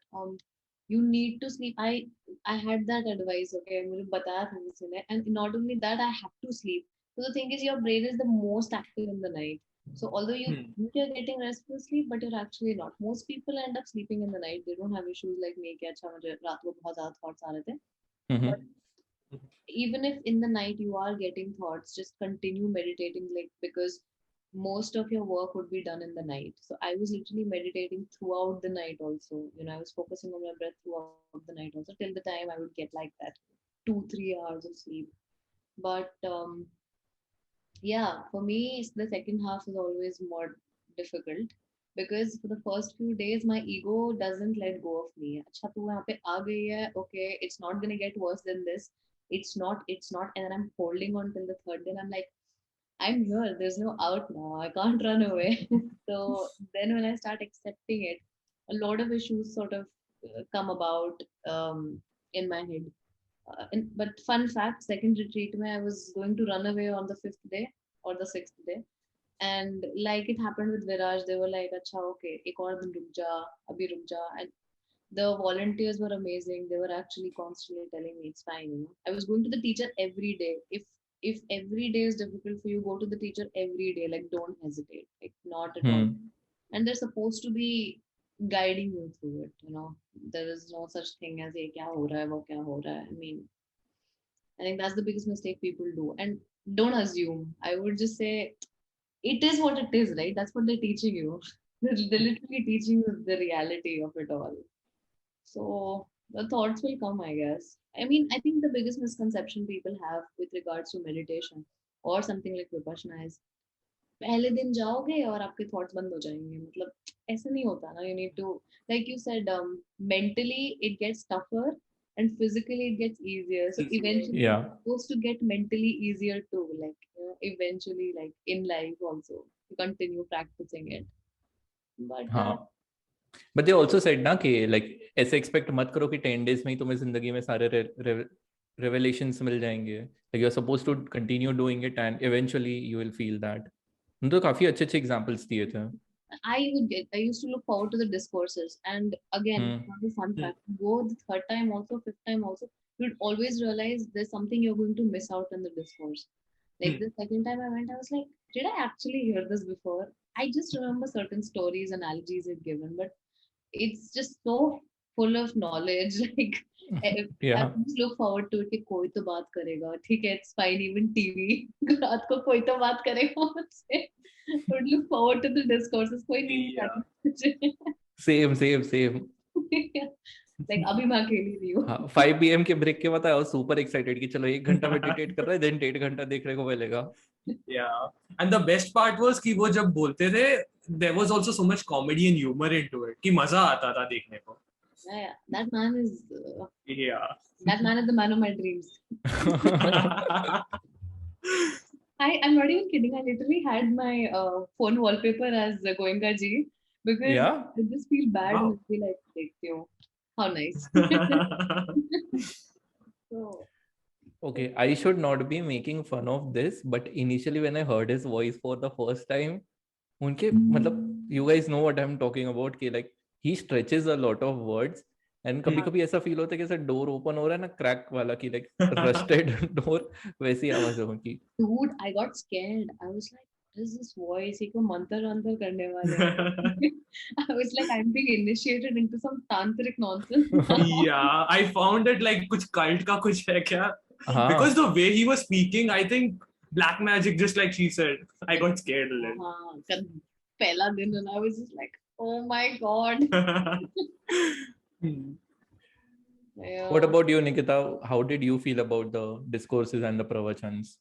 you need to sleep. I had that advice. Okay, मुझे बताया था किसी ने, and not only that, I have to sleep. So the thing is, your brain is the most active in the night. So although you think you're getting restful sleep, but you're actually not. Most people end up sleeping in the night. They don't have issues like me कि अच्छा मुझे रात को बहुत ज़्यादा thoughts आ रहे थे. But even if in the night you are getting thoughts, just continue meditating, like, because most of your work would be done in the night. So I was literally meditating throughout the night also. I was focusing on my breath throughout the night also, till the time I would get like that 2-3 hours of sleep. But yeah, for me, the second half is always more difficult, because for the first few days my ego doesn't let go of me. अच्छा तू यहाँ पे आ गई है, okay, it's not gonna get worse than this. It's not, and then I'm holding on till the 3rd day, and I'm like, I'm here. There's no out now. I can't run away. So then when I start accepting it, a lot of issues sort of come about in my head. But fun fact, second retreat, I was going to run away on the 5th day or the 6th day. And like it happened with Viraj, they were like, Acha, okay, ek aur din ruk ja, abhi ruk ja. And the volunteers were amazing. They were actually constantly telling me it's fine. I was going to the teacher every day. If every day is difficult for you, go to the teacher every day. Like, don't hesitate. Like, not at all. And they're supposed to be guiding you through it. There is no such thing as ye kya ho raha hai, wo kya ho raha hai. I mean, I think that's the biggest mistake people do. And don't assume. I would just say it is what it is, right? That's what they're teaching you. They're literally teaching you the reality of it all. So the thoughts will come, I guess. I mean, I think the biggest misconception people have with regards to meditation or something like Vipassana is पहले दिन जाओगे और आपके thoughts बंद हो जाएंगे. मतलब ऐसा नहीं होता ना. You need to, like you said, mentally it gets tougher and physically it gets easier. So eventually it's supposed to get mentally easier too. Like, eventually, like in life also, you continue practicing it. But But they also said ना कि like ऐसे expect मत करो कि 10 days में ही तुम्हें जिंदगी में सारे revelations मिल जाएंगे. Like you're supposed to continue doing it and eventually you will feel that. तो काफी अच्छे examples दिए थे. I used to look forward to the discourses, and again, another fun fact, go the 3rd time also, 5th time also, you'd always realize there's something you're going to miss out in the discourse. Like the second time I went, I was like, did I actually hear this before? I just remember certain stories, analogies it given, but it's just so full of knowledge. Like I Yeah. just look forward to it कि कोई तो बात करेगा. ठीक है, it's fine. Even TV रात को कोई तो बात करेगा मुझसे. I would look forward to the discourses. कोई नहीं Yeah. बताता. Same. Like अभी मैं अकेली नहीं हूँ. हाँ, 5 PM के ब्रेक के बाद आई वाज सुपर एक्साइटेड कि चलो 1 घंटा मेडिटेट कर रहा है, देन 1.5 घंटा देखने को मिलेगा. Yeah. And the best part was कि वो जब बोलते थे, there was also so much comedy and humor into it कि मजा आता था देखने को. Yeah, that man is Yeah. that man is the man of my dreams. I'm not even kidding. I literally had my phone wallpaper as Goenka ji because Yeah. I just feel bad Wow. and feel like, देखती हूँ. How nice. So, Okay, I should not be making fun of this, but initially when I heard his voice for the first time, उनके मतलब you guys know what I'm talking about कि like he stretches a lot of words and कभी-कभी ऐसा feel होता है कि ऐसा door open हो रहा है ना क्रैक वाला कि like rusted डोर, वैसी आवाज है उनकी. dude, I got scared. I was like, what is this voice? ये को मंत्र अंतर करने वाले हैं. I was like, I'm being initiated into some tantric nonsense. Yeah, I found it like कुछ cult का कुछ है क्या? हाँ. Because the way he was speaking, I think black magic, just like she said. I got scared a little. हाँ, पहला दिन and I was just like, oh my god. Yeah. What about you, Nikita? How did you feel about the discourses and the pravachans?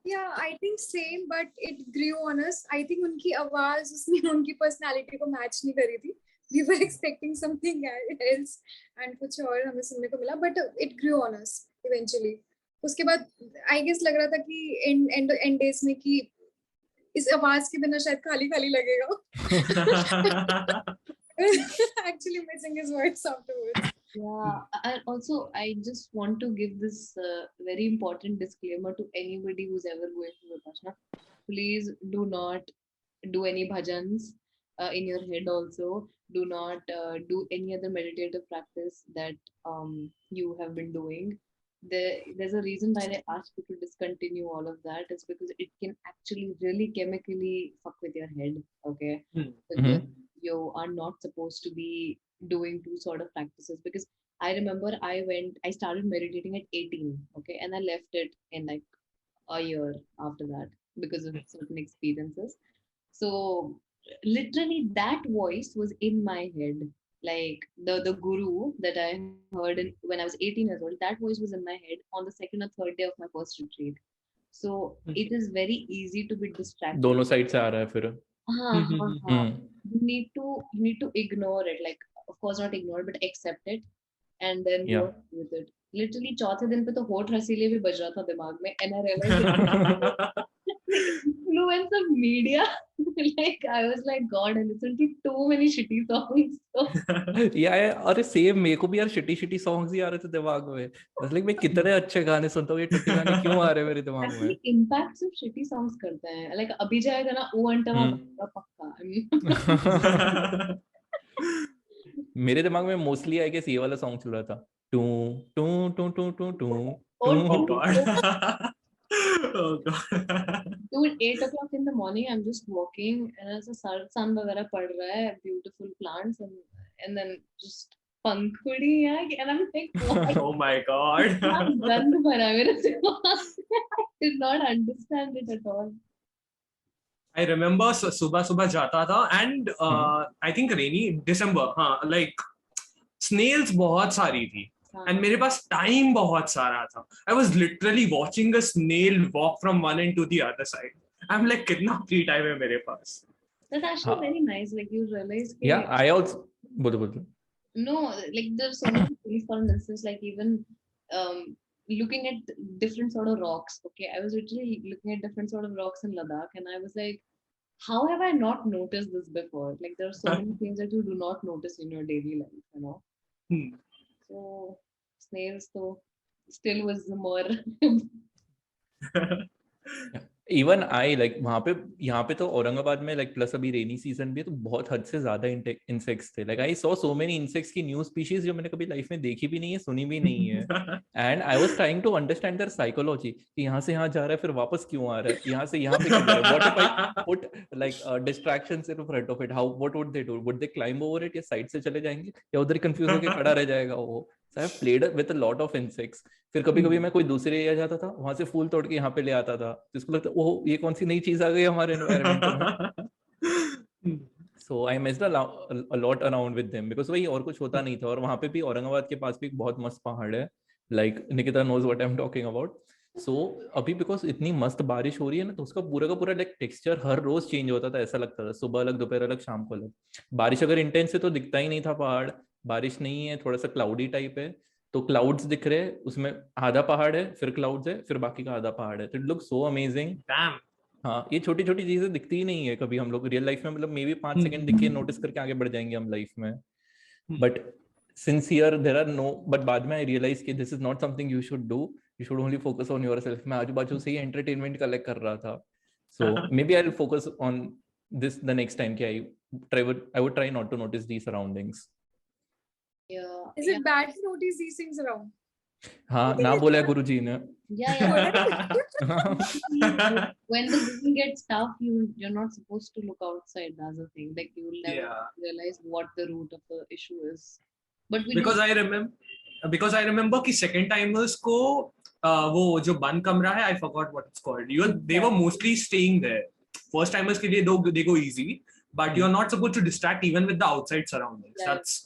Yeah, I think same, but it grew on us. I think उनकी आवाज उसने उनकी personality को match नहीं करी थी. We were expecting something else and कुछ और हमें सुनने को मिला, but it grew on us eventually. उसके बाद I guess लग रहा था कि end days में कि इस आवाज के बिना शायद खाली लगेगा. Actually missing his words afterwards. Yeah, and also I just want to give this very important disclaimer to anybody who's ever going to Vipassana. Please do not do any bhajans in your head. Also, do not do any other meditative practice that you have been doing. There's a reason why they ask you to discontinue all of that. It's because it can actually really chemically fuck with your head. Okay, so you are not supposed to be doing two sort of practices, because I remember I started meditating at 18, okay, and I left it in like a year after that because of certain experiences. So literally that voice was in my head, like the guru that I heard when I was 18 years old, that voice was in my head on the second or third day of my first retreat. So it is very easy to be distracted. दोनों side से आ रहा है फिर. You need to ignore it, like of course not ignore it, but accept it and then Yeah. go with it. Literally चौथे दिन पे तो होठ रसीले भी बज रहा था दिमाग में, and I realized the influence of media. Like I was like, God, I listened to too many shitty songs. So यार अरे सेम मेरे को भी यार शिटी सॉन्ग्स ही आ रहे थे दिमाग में. लाइक मैं कितने अच्छे गाने सुनता हूँ, ये टट्टी गाने क्यों आ रहे हैं मेरे दिमाग में. actually impact सिर्फ shitty songs करते हैं. Like अभी जाएगा ना वो अंटवा पक्का. I mean, मेरे दिमाग में मोस्टली आई गेस ये वाला सॉन्ग चल रहा था. टू टू टू टू टू टू Oh God. Oh God. Dude, 8 o'clock in the morning, I'm just walking and as a sun वगैरह पड़ रहा है, beautiful plants and then just पंखुड़ी है, and I'm like, what? Oh my God. गंद भरा है मेरे दिमाग में. I did not understand it at all. I remember सुबह जाता था and I think rainy December, हाँ, like snails बहुत सारी थी. And मेरे पास टाइम बहुत सारा था. I was literally watching a snail walk from one end to the other side. I'm like, कितना free time है मेरे पास. That's actually very nice. Like you realize. Yeah, I also. बोलो. No, like there's so many things. For instance, like even looking at different sort of rocks. Okay, I was literally looking at different sort of rocks in Ladakh, and I was like, how have I not noticed this before? Like there are so many things that you do not notice in your daily life, you know. So snails though still was more. Even I like वहां पे, यहाँ पे तो औरंगाबाद में like plus अभी rainy season भी है, तो बहुत हद से ज्यादा इंसेक्ट्स थे. Like I saw so many insects की न्यू स्पीशीज जो मैंने कभी लाइफ में देखी भी नहीं है, सुनी भी नहीं है. And I was trying to understand their psychology कि यहाँ से यहाँ जा रहा है फिर वापस क्यों आ रहा है, यहाँ से यहाँ पे क्यों जा रहा है. What if I put like distractions in front of it, how what would they do, would they climb over it, या साइड से चले जाएंगे, या उधर कंफ्यूज होकर खड़ा रह जाएगा वो. So I have played with a lot of insects. फिर कभी कभी मैं कोई दूसरे एरिया जाता था, वहां से फूल तोड़ के यहाँ पे ले आता था, जिसको लगता ओह ये कौन सी नई चीज आ गई हमारे एनवायरनमेंट में. So I missed a lot around with them because वही और कुछ होता नहीं था. और वहां पे भी औरंगाबाद के पास भी एक बहुत मस्त पहाड़ है, like Nikita knows what I am talking about. So अभी बिकॉज इतनी मस्त बारिश हो रही है ना, तो उसका पूरा का पूरा लाइक टेक्सचर हर रोज चेंज होता था. ऐसा लगता था सुबह अलग, दोपहर अलग, शाम को अलग. बारिश अगर इंटेंस है तो दिखता ही नहीं था पहाड़. बारिश नहीं है, थोड़ा सा क्लाउडी टाइप है, तो क्लाउड्स दिख रहे हैं, उसमें आधा पहाड़ है, फिर क्लाउड्स है, फिर बाकी का आधा पहाड़ है. तो इट लुक सो अमेजिंग. हाँ, ये छोटी छोटी चीजें दिखती ही नहीं है कभी हम लोग रियल लाइफ में. मतलब मे बी 5 सेकंड दिखे, नोटिस करके आगे बढ़ जाएंगे हम लाइफ में. But since here there are no, but बाद में आई रियलाइज कि this is not something you should do. You should only focus on yourself. मैं आजू बाजू से ही एंटरटेनमेंट कलेक्ट कर रहा था. So maybe I will focus on this the next time कि I would try not to notice the surroundings. Yeah. Is it bad to notice these things around? हाँ, ना बोला गुरुजी ने. Yeah. When the going gets tough, you're not supposed to look outside. That's the thing. Like you will never realize what the root of the issue is. But because I remember कि second timers को वो जो बंद कमरा है, I forgot what it's called. They were mostly staying there. First timers के लिए they go easy, but you're not supposed to distract even with the outside surroundings. Yeah. That's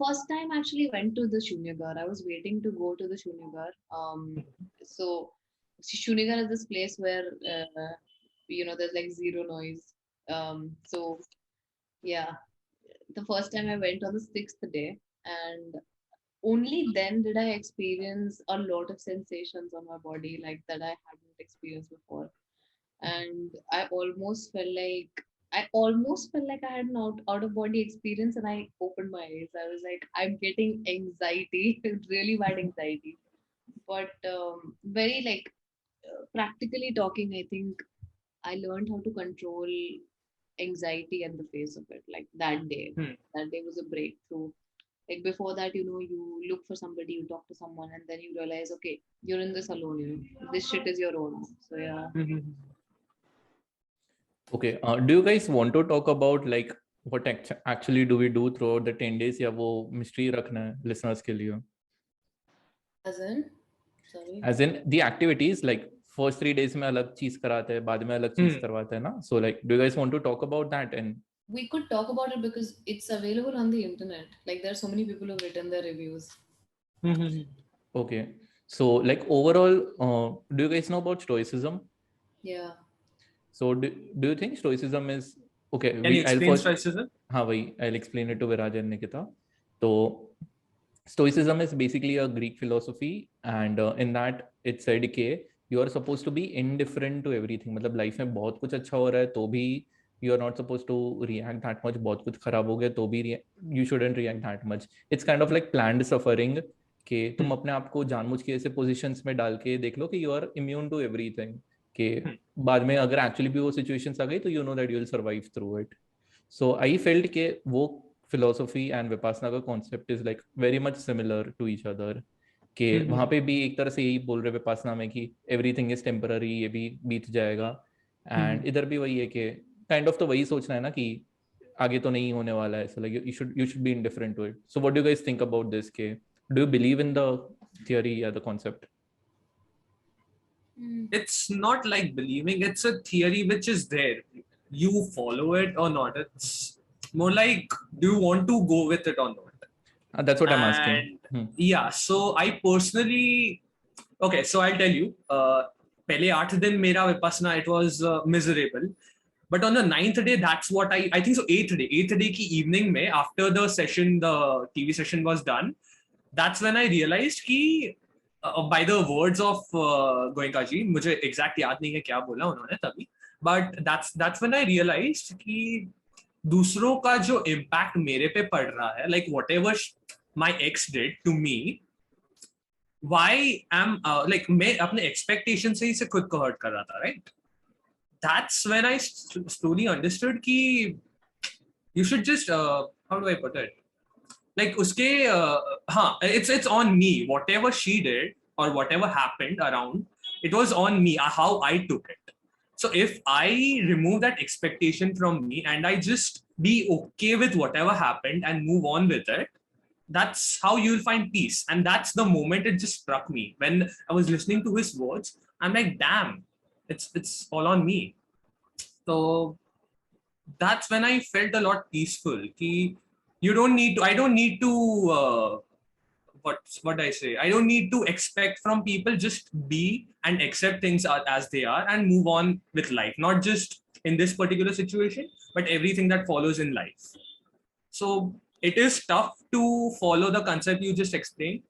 first time I actually went to the Shunyagar. I was waiting to go to the Shunyagar. So Shunyagar is this place where there's like zero noise. So yeah, the first time I went on the 6th day, and only then did I experience a lot of sensations on my body like that I hadn't experienced before. And I almost felt like I had an out of body experience, and I opened my eyes. I was like, I'm getting anxiety, really bad anxiety. But very like practically talking, I think I learned how to control anxiety and the face of it. Like that day, that day was a breakthrough. Like before that, you look for somebody, you talk to someone, and then you realize, okay, you're in this alone. This shit is your own. So yeah. Okay, do you guys want to talk about like what actually do we do throughout the 10 days, या वो mystery रखना है listeners के लिए? As in the activities, like first 3 days में अलग चीज कराते हैं, बाद में अलग चीज करवाते हैं ना? So like, do you guys want to talk about that? And we could talk about it because it's available on the internet. Like there are so many people who've written their reviews. Okay, so like overall, do you guys know about Stoicism? Yeah. So do you think Stoicism is okay? Can you explain Stoicism? हाँ भाई, I'll explain it to Viraj and Nikita. So Stoicism is basically a Greek philosophy, and in that it said कि you are supposed to be indifferent to everything. मतलब life में बहुत कुछ अच्छा हो रहा है तो भी you are not supposed to react that much. बहुत कुछ खराब हो गया तो भी you shouldn't react that much. It's kind of like planned suffering कि तुम अपने आप को जानबूझ के ऐसे positions में डाल के देख लो कि you are immune to everything. कि बाद में अगर एक्चुअली भी वो सिचुएशंस आ गई तो you know that you will survive through it. So I felt के वो फिलोसफी एंड विपासना का concept is like very much similar to each other. कि वहाँ पे भी एक तरह से यही बोल रहे विपासना में कि एवरीथिंग इज टेम्पररी, ये भी बीत जाएगा. एंड इधर भी वही है कि काइंड ऑफ तो वही सोचना है ना कि आगे तो नहीं होने वाला है. So like you should be indifferent to it. So what do you guys think about this? Okay do you believe in the theory या the concept? It's not like believing, it's a theory which is there. You follow it or not. It's more like, do you want to go with it or not? That's what I'm asking. Yeah, so I personally, okay, so I'll tell you, pehle 8 din mera Vipassana, it was miserable. But on the 9th day, that's what I think so 8th day ki evening mein, after the session, the TV session was done, that's when I realized ki by the words of Goenka ji, मुझे exact याद नहीं है क्या बोला उन्होंने तभी, but that's when I realized कि दूसरों का जो impact मेरे पे पड़ रहा है, like whatever my ex did to me, why am like मैं अपने expectation से ही से खुद को hurt कर रहा था, right? That's when I slowly understood कि you should just how do I put it? Like uske it's on me. Whatever she did or whatever happened around, it was on me. How I took it. So if I remove that expectation from me and I just be okay with whatever happened and move on with it, that's how you'll find peace. And that's the moment it just struck me when I was listening to his words. I'm like, damn, it's all on me. So that's when I felt a lot peaceful. Ki you don't need to. I don't need to. What I say? I don't need to expect from people. Just be and accept things as they are and move on with life. Not just in this particular situation, but everything that follows in life. So it is tough to follow the concept you just explained.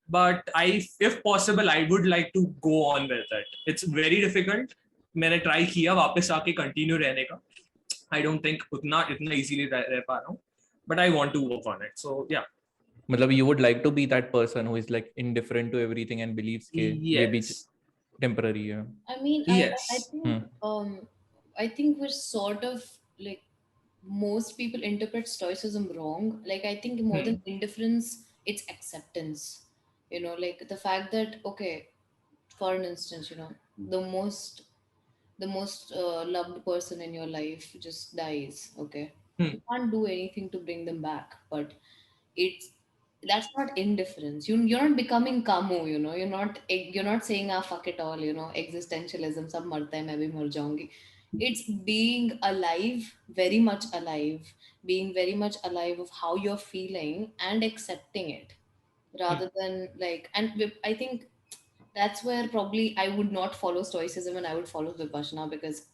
But if possible, I would like to go on with it. It's very difficult. मैंने try किया वापस आके continue रहने का. I don't think उतना easily रह पा रहा हूँ, but I want to work on it. So yeah. मतलब you would like to be that person who is like indifferent to everything and believes कि ये भी temporary है. I mean, yes. I think I think we're sort of like most people interpret stoicism wrong. Like I think more than indifference, it's acceptance. You know, like the fact that okay, for an instance, you know, the most loved person in your life just dies. Okay, you can't do anything to bring them back, but it's that's not indifference. You're not becoming Kamu, you know. You're not saying fuck it all, you know. Existentialism, sab marta hai, main bhi mar jaungi. It's being alive, very much alive, being very much alive of how you're feeling and accepting it, rather than like. And I think that's where probably I would not follow stoicism and I would follow Vipassana, because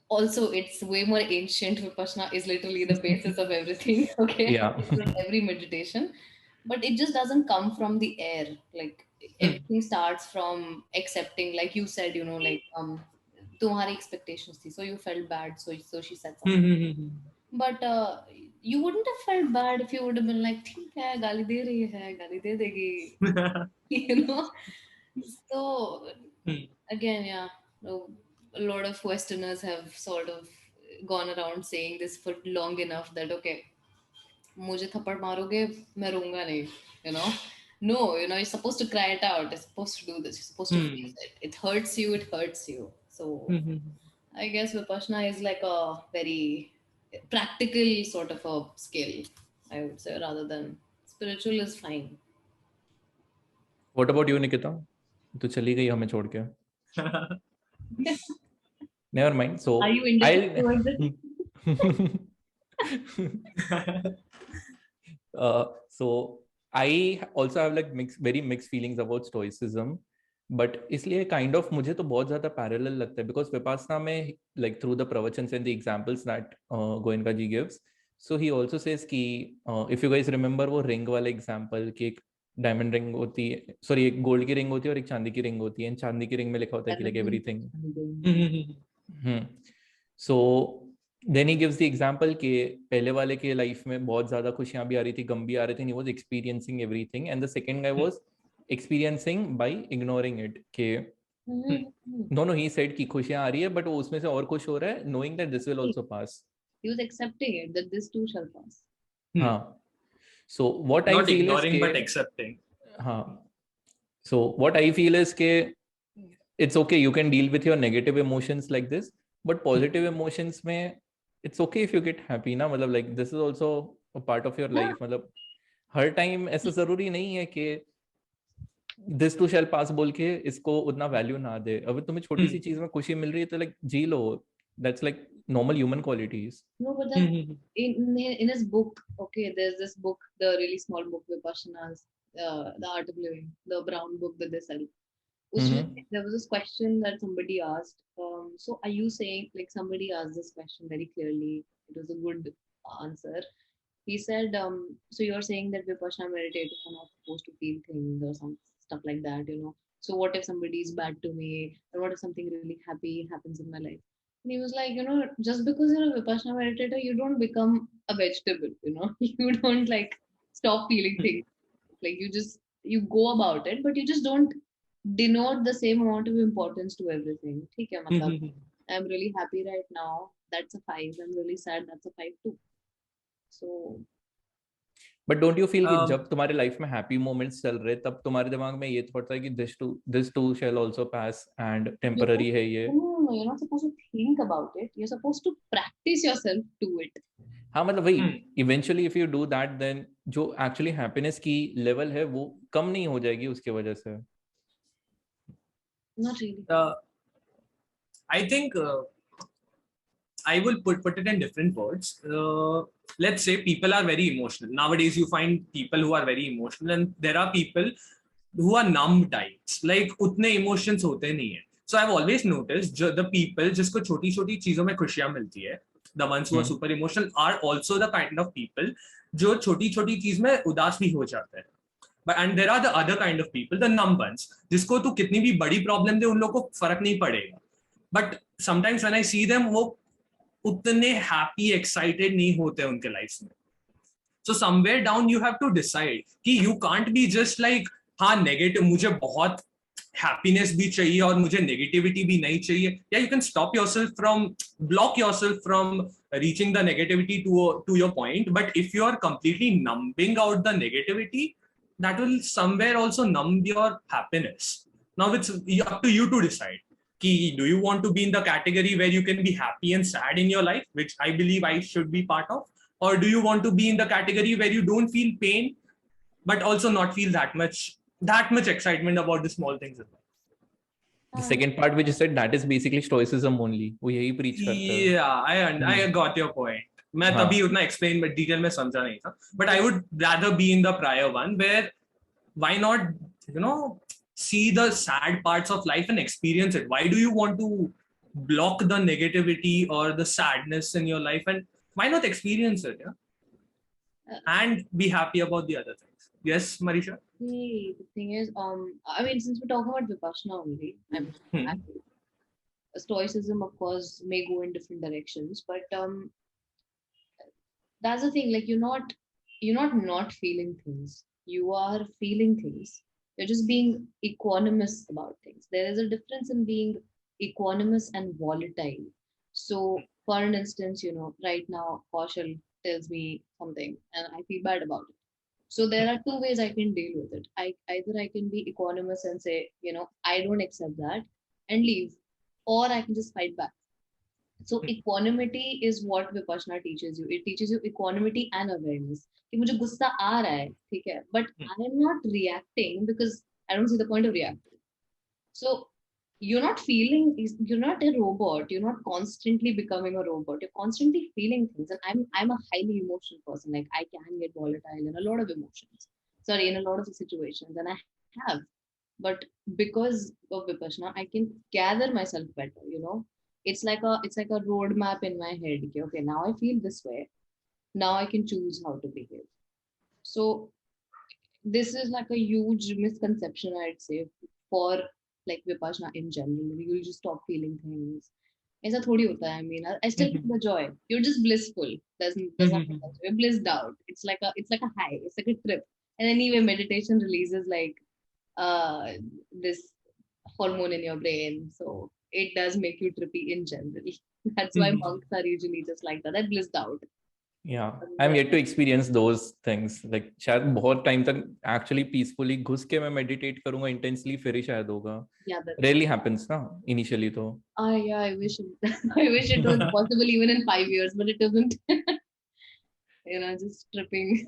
also it's way more ancient. Vipassana is literally the basis of everything. Okay. Yeah. Every meditation, but it just doesn't come from the air. Like everything starts from accepting, like you said, you know, like तुम्हारी expectations थी, so you felt bad, so she said something. But you wouldn't have felt bad if you would have been like, ठीक है, गाली दे रही है, गाली दे देगी. You know. So again, yeah, no, a lot of Westerners have sort of gone around saying this for long enough that okay, मुझे थप्पड़ मारोगे, मैं रोऊंगा नहीं, you know. No, you know, you're supposed to cry it out. You're supposed to do this. You're supposed to face it. It hurts you. It hurts you. So I guess Vipassana is like a very practical sort of a skill, I would say, rather than spiritual is fine. What about you, Nikita? तू चली गई हमें छोड़ के. Never mind. So are you indifferent towards it? So I also have like very mixed feelings about stoicism, but इसलिए kind of मुझे तो बहुत ज़्यादा parallel लगता है, because Vipassana में like through the pravachans and the examples that Goenka ji gives, so he also says कि if you guys remember वो ring वाला example कि एक डायमंड रिंग होती है, सॉरी एक गोल्ड की रिंग होती है और एक चांदी की रिंग होती है, एंड चांदी की रिंग में लिखा होता है कि like everything. So then he gives the example कि पहले वाले के लाइफ में बहुत ज्यादा खुशियां भी आ रही थी, गम भी आ रहे थे, he was experiencing everything, and the second guy was experiencing by ignoring it के नो ही सेड कि खुशियां आ रही है बट वो उसमें से और खुश हो रहा है, knowing that this will also pass. He was accepting it that this too shall pass. हाँ. So what not I feel ignoring is but accepting. हाँ. So what I feel is के it's okay, you can deal with your negative emotions like this, but positive emotions में it's okay if you get happy ना, मतलब like this is also a part of your life. मतलब हर time ऐसा जरूरी नहीं है कि this too shall pass बोल के इसको उतना वैल्यू ना दे. अगर तुम्हें छोटी सी चीज में खुशी मिल रही है तो like ji low. That's like normal human qualities. No, but that in his book, okay, there's this book, the really small book, Vipassana's, The Art of Living, the brown book that they sell. There was this question that somebody asked. So are you saying, like somebody asked this question very clearly, it was a good answer. He said, so you're saying that Vipassana meditators are not supposed to feel things or some stuff like that, you know. So what if somebody is bad to me? Or what if something really happy happens in my life? And he was like, you know, just because you're a Vipassana meditator, you don't become a vegetable, you know. You don't like stop feeling things. Like you just you go about it, but you just don't denote the same amount of importance to everything. ठीक है, मतलब I'm really happy right now. That's a 5. I'm really sad. That's a 5 too. So but don't you feel कि जब तुम्हारे life में happy moments चल रहे तब तुम्हारे दिमाग में ये थॉट था कि this to shell also pass and temporary है ये? no, you're not supposed to think about it. You're supposed to practice yourself to it. हाँ, मतलब वही eventually if you do that then जो एक्चुअली हैप्पीनेस की level है वो कम नहीं हो जाएगी उसके वजह से? Not really. I think I will put it in different words. Let's say people are very emotional. Nowadays, you find people who are very emotional, and there are people who are numb types. Like उतने emotions होते नहीं है. So I've always noticed the people जिसको छोटी-छोटी चीजों में खुशियां मिलती है, the ones who are super emotional are also the kind of people जो छोटी-छोटी चीज में उदास भी हो जाते हैं. And there are the other kind of people, the numb ones, जिसको तो कितनी भी बड़ी प्रॉब्लम दे उन लोगों को फर्क नहीं पड़ेगा. But sometimes when I see them, वो उतने हैप्पी एक्साइटेड नहीं होते उनके लाइफ में. So somewhere down you have to decide कि you can't be just like हाँ नेगेटिव, मुझे बहुत हैप्पीनेस भी चाहिए और मुझे नेगेटिविटी भी नहीं चाहिए. या you can stop yourself from, block yourself from reaching the negativity to your point. But if you are completely numbing out the negativity, that will somewhere also numb your happiness. Now it's up to you to decide. Do you want to be in the category where you can be happy and sad in your life, which I believe I should be part of, or do you want to be in the category where you don't feel pain but also not feel that much excitement about the small things in life? The second part which you said, that is basically stoicism only. वो यही preach करता है. Yeah, I got your point. मैं तभी उतना explain में detail में समझा नहीं था. But I would rather be in the prior one where why not, see the sad parts of life and experience it. Why do you want to block the negativity or the sadness in your life, and why not experience it, and be happy about the other things? Yes, Marisha? The thing is, I mean, since we're talking about Vipassana only, I'm happy. Stoicism, of course, may go in different directions, but that's the thing. Like, you're not feeling things. You are feeling things. You're just being equanimous about things. There is a difference in being equanimous and volatile. So, for an instance, right now, Kaushal tells me something and I feel bad about it. So there are two ways I can deal with it. Either I can be equanimous and say, I don't accept that and leave, or I can just fight back. So equanimity is what Vipassana teaches you. It teaches you equanimity and awareness. कि मुझे गुस्सा आ रहा है, ठीक है, but I am not reacting because I don't see the point of reacting. So you're not a robot. You're not constantly becoming a robot. You're constantly feeling things. And I'm a highly emotional person. Like I can get volatile in a lot of emotions. In a lot of situations, and I have. But because of Vipassana, I can gather myself better. It's like a roadmap in my head. Okay, now I feel this way. Now I can choose how to behave. So this is like a huge misconception, I'd say, for like Vipassana in general. You'll just stop feeling things. ऐसा थोड़ी होता है. I mean, I still feel the joy. You're just blissful. There's nothing else. You're blissed out. It's like a high. It's like a trip. And anyway, meditation releases like this hormone in your brain, so it does make you trippy in general. That's why monks are usually just like that. They're blissed out. Yeah, I'm yet to experience those things. Like शायद बहुत time तक actually peacefully घुस के मैं meditate करूँगा intensely, फिर ही शायद होगा. Yeah, that rarely happens ना initially तो. Yeah, I wish it was possible even in 5 years, but it isn't. Just tripping.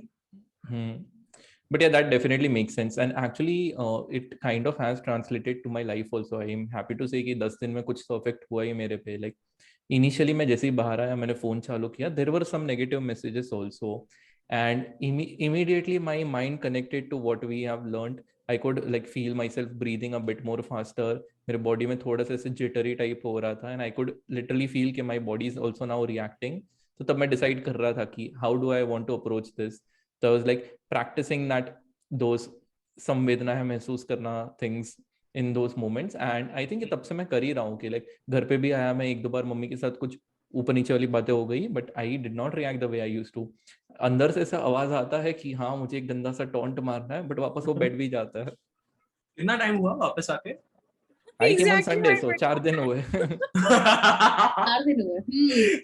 But yeah, that definitely makes sense, and actually it kind of has translated to my life also. I am happy to say कि 10 दिन में कुछ तो effect हुआ ही मेरे पे. Like initially मैं जैसे ही बाहर आया, मैंने phone चालू किया, there were some negative messages also, and immediately my mind connected to what we have learned. I could like feel myself breathing a bit more faster. मेरे body में थोड़ा सा ऐसे jittery type हो रहा था, and I could literally feel कि my body is also now reacting. तो तब मैं decide कर रहा था कि how do I want to approach this. So I was like practicing that those संवेदना है महसूस करना things in those moments, and I think तब से मैं कर ही रहा हूँ कि like घर पे भी आया, मैं 1-2 बार मम्मी के साथ कुछ ऊपर नीचे वाली बातें हो गई, but I did not react the way I used to. अंदर से ऐसा आवाज आता है कि हाँ मुझे एक गंदा सा टॉन्ट मारना है, बट वापस वो बैठ भी जाता है. कितना टाइम हुआ वापस आके? I came on Exactly Sunday, my so 4 दिन हुए. 4 दिन हुए.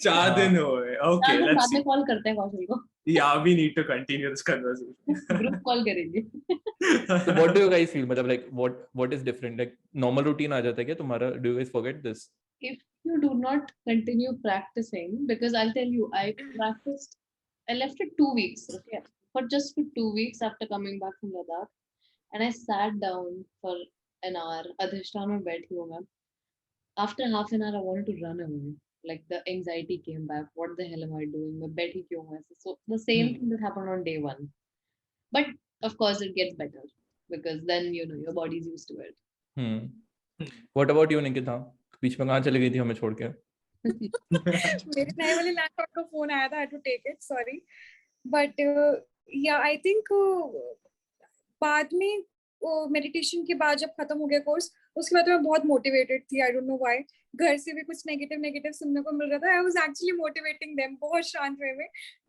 4 दिन हुए. 4 Okay, दिन let's बाद में see. कॉल करते हैं कौशल को. Yeah, we need to continue this conversation. Group call करेंगे. So what do you guys feel? मतलब like what is different? Like normal routine आ जाता है क्या तुम्हारा? Do you guys forget this? If you do not continue practicing, because I'll tell you, I left it 2 weeks, okay, for just for 2 weeks after coming back from Ladakh, and I sat down for an hour. Adhishtan mein बैठी हूँ मैं. After half an hour, I wanted to run away. Like the anxiety came back. What the hell am I doing? मैं बैठी क्यों हूँ ऐसे? So the same thing that happened on day 1. But of course, it gets better because then your body's used to it. What about you, Nikita? बीच में कहाँ चली गई थी हमें छोड़ के? मेरे नए वाले लैपटॉप का फोन आया था, I had to take it, sorry. But yeah, I think बाद में मेडिटेशन के बाद जब खत्म हो गया कोर्स, उसके बाद मैं बहुत मोटिवेटेड थी. I don't know why. घर से भी कुछ नेगेटिव सुनने को मिल रहा था. I was actually motivating them बहुत शांत वे में,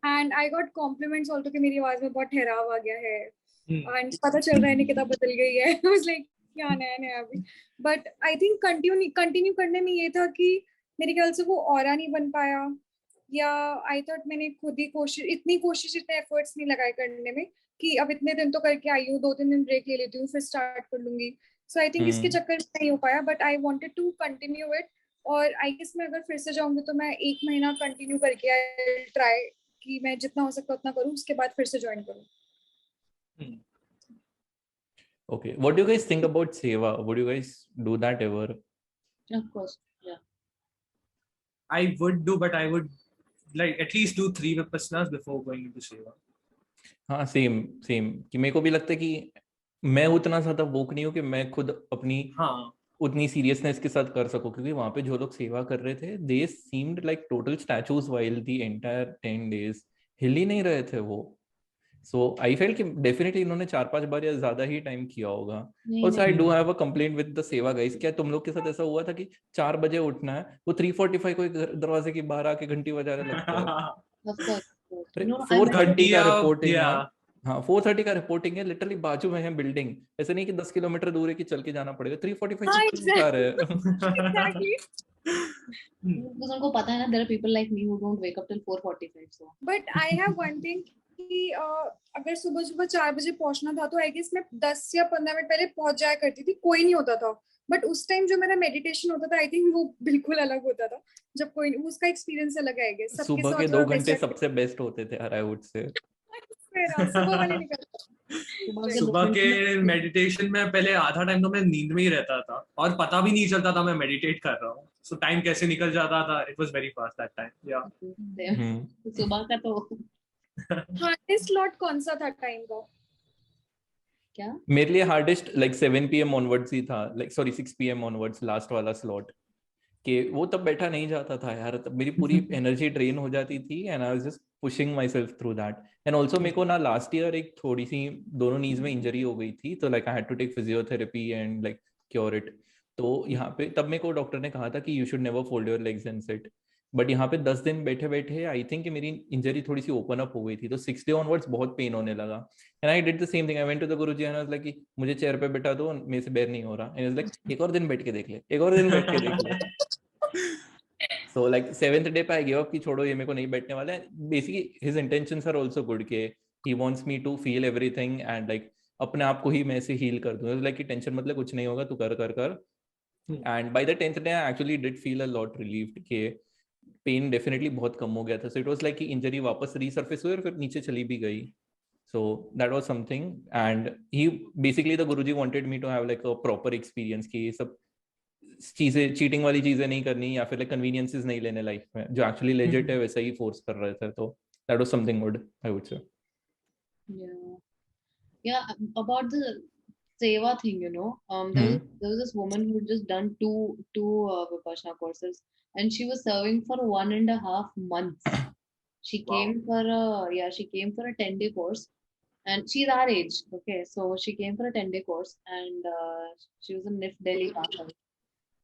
and I got compliments also कि मेरी आवाज में बहुत ठहराव आ गया है, एंड पता चल रहा है निकिता बदल गई है. आई वाज लाइक क्या नया नया अभी. बट आई थिंक कंटिन्यू करने में ये था कि मेरे ख्याल से वो ऑरा नहीं बन पाया, या आई थॉट मैंने खुद ही इतने एफर्ट्स नहीं लगाए करने में कि अब इतने दिन तो करके आई हूँ, 2-3 दिन ब्रेक ले लेती हूँ फिर स्टार्ट कर लूंगी. सो आई थिंक इसके चक्कर में नहीं हो पाया, but I wanted to continue it. और आई गेस मैं अगर फिर से जाऊंगी तो मैं 1 महीना कंटिन्यू करके आई ट्राई कि मैं जितना हो सकता उतना करूँ, उसके बाद फिर से ज्वाइन करूँ. Okay, what do you guys think about seva? Would you guys do that ever? Of course, yeah. I would do, but I would like at least do 3 vipassanas before going into seva. हाँ same कि मेरे को भी लगता है कि मैं उतना ज्यादा वोक नहीं हूँ कि मैं खुद अपनी उतनी सीरियसनेस के साथ कर सकूं, क्योंकि वहां पे जो लोग सेवा कर रहे थे दे seemed like total statues while the entire 10 days. हिल ही नहीं रहे थे वो. सो आई फेल कि डेफिनेटली इन्होंने 4-5 बार या ज्यादा ही टाइम किया होगा. Also I do have a complaint with the सेवा गाइस. क्या तुम लोग के साथ ऐसा हुआ था कि 4 बजे उठना है, वो 3:45 को दरवाजे के बाहर आके घंटी बजाने लगता है? 4:30 का रिपोर्टिंग है. हाँ 4:30 का रिपोर्टिंग है, लिटरली बाजू में है बिल्डिंग. ऐसे नहीं कि 10 किलोमीटर दूर है कि चल के जाना पड़ेगा. 3:45 उठा रहे हैं. Exactly. Because उनको पता है ना, there are people like me who don't wake up till 4:45. So. But I have one thing कि अगर सुबह 4 बजे पहुंचना था तो आई गेस मैं 10 या 15 मिनट पहले पहुंच जाया करती थी, कोई नहीं होता था. बट उस टाइम जो मेरा मेडिटेशन होता था आई थिंक वो बिल्कुल अलग होता था. जब कोई उसका एक्सपीरियंस अलग है. आई गेस सुबह के 2 घंटे सबसे बेस्ट होते थे, आई वुड से. सुबह वाले निकलते. सुबह के मेडिटेशन में पहले आधा टाइम तो मैं नींद में ही रहता था और पता भी नहीं चलता था मैं मेडिटेट कर रहा हूँ. सो टाइम कैसे निकल जाता था. It was very fast that time. या सुबह का तो हार्डेस्ट स्लॉट कौन सा था टाइम का? क्या मेरे लिए हार्डेस्ट लाइक 7 PM ऑनवर्ड्स ही था. Like sorry 6 PM onwards last वाला स्लॉट. कि वो तब बैठा नहीं जाता था यार. तब मेरी पूरी एनर्जी ड्रेन हो जाती थी and I was just pushing my self through that. And also मेरे को ना लास्ट ईयर एक थोड़ी सी दोनों नीज में इंजरी हो गई थी, तो like I had to take physiotherapy and like cure it. तो यहाँ पे तब मेरे को डॉक्टर ने कहा था कि you should never fold your legs and sit. But यहाँ पे 10 दिन बैठे बैठे आई थिंक मेरी इंजरी थोड़ी सी ओपन अप हो गई थी, तो 6 डे ऑनवर्ड्स बहुत पेन होने लगा. And I did the same thing. I went to the guruji and I was like कि मुझे चेयर पे बैठा दो, मेरे से बेर नहीं हो रहा. एंड लाइक एक और दिन बैठ के देख ले, एक और दिन बैठ के देख ले. So like 7th day पे I gave up कि छोड़ो ये मेरे को नहीं बैठने वाला है. Basically his intentions are also good कि he wants me to feel everything and like अपने आप को ही मैं ऐसे heal कर दूँ. Like कि टेंशन मतलब कुछ नहीं होगा, तू कर. And by the 10th day I actually did feel a lot relieved कि पेन डेफिनेटली बहुत कम हो गया था. So it was like कि इंजरी वापस रीसर्फेस हुई और फिर नीचे चली भी गई. So that was something. And he basically the Guruji wanted me to have like a proper experience कि ये सब चीजें चीटिंग वाली चीजें नहीं करनी या फिर लाइक कन्वीनियंसेस नहीं लेने लाइफ में, जो एक्चुअली लेजिट है वैसा ही फोर्स कर रहे थे. तो that was something good I would say. Yeah, about the seva thing, there was this woman who had just done two Vipassana courses, and she was serving for 1.5 months. She came for a 10-day course, and she's our age. Okay, so she came for a 10-day course, and she was a NIF Delhi passer.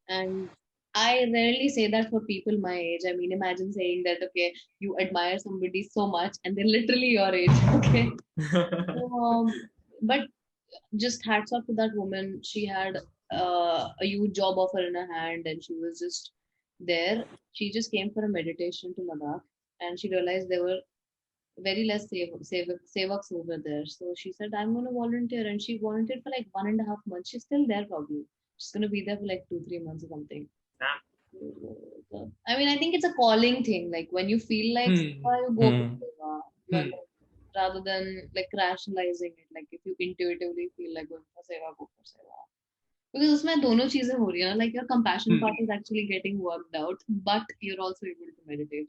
And I rarely say that for people my age. I mean, imagine saying that, okay, you admire somebody so much and they're literally your age, okay? But just hats off to that woman. She had a huge job offer in her hand and she was just there. She just came for a meditation to Ladakh and she realized there were very less sevaks over there. So she said, I'm going to volunteer. And she volunteered for like 1.5 months. She's still there probably. She's going to be there for like 2-3 months or something. I mean, I think it's a calling thing. Like when you feel like seva, you go for seva. Like, rather than like rationalizing it. Like if you intuitively feel like going for seva, go for seva. Because उसमें दोनों चीजें हो रही हैं. Like your compassion part is actually getting worked out, but you're also able to meditate.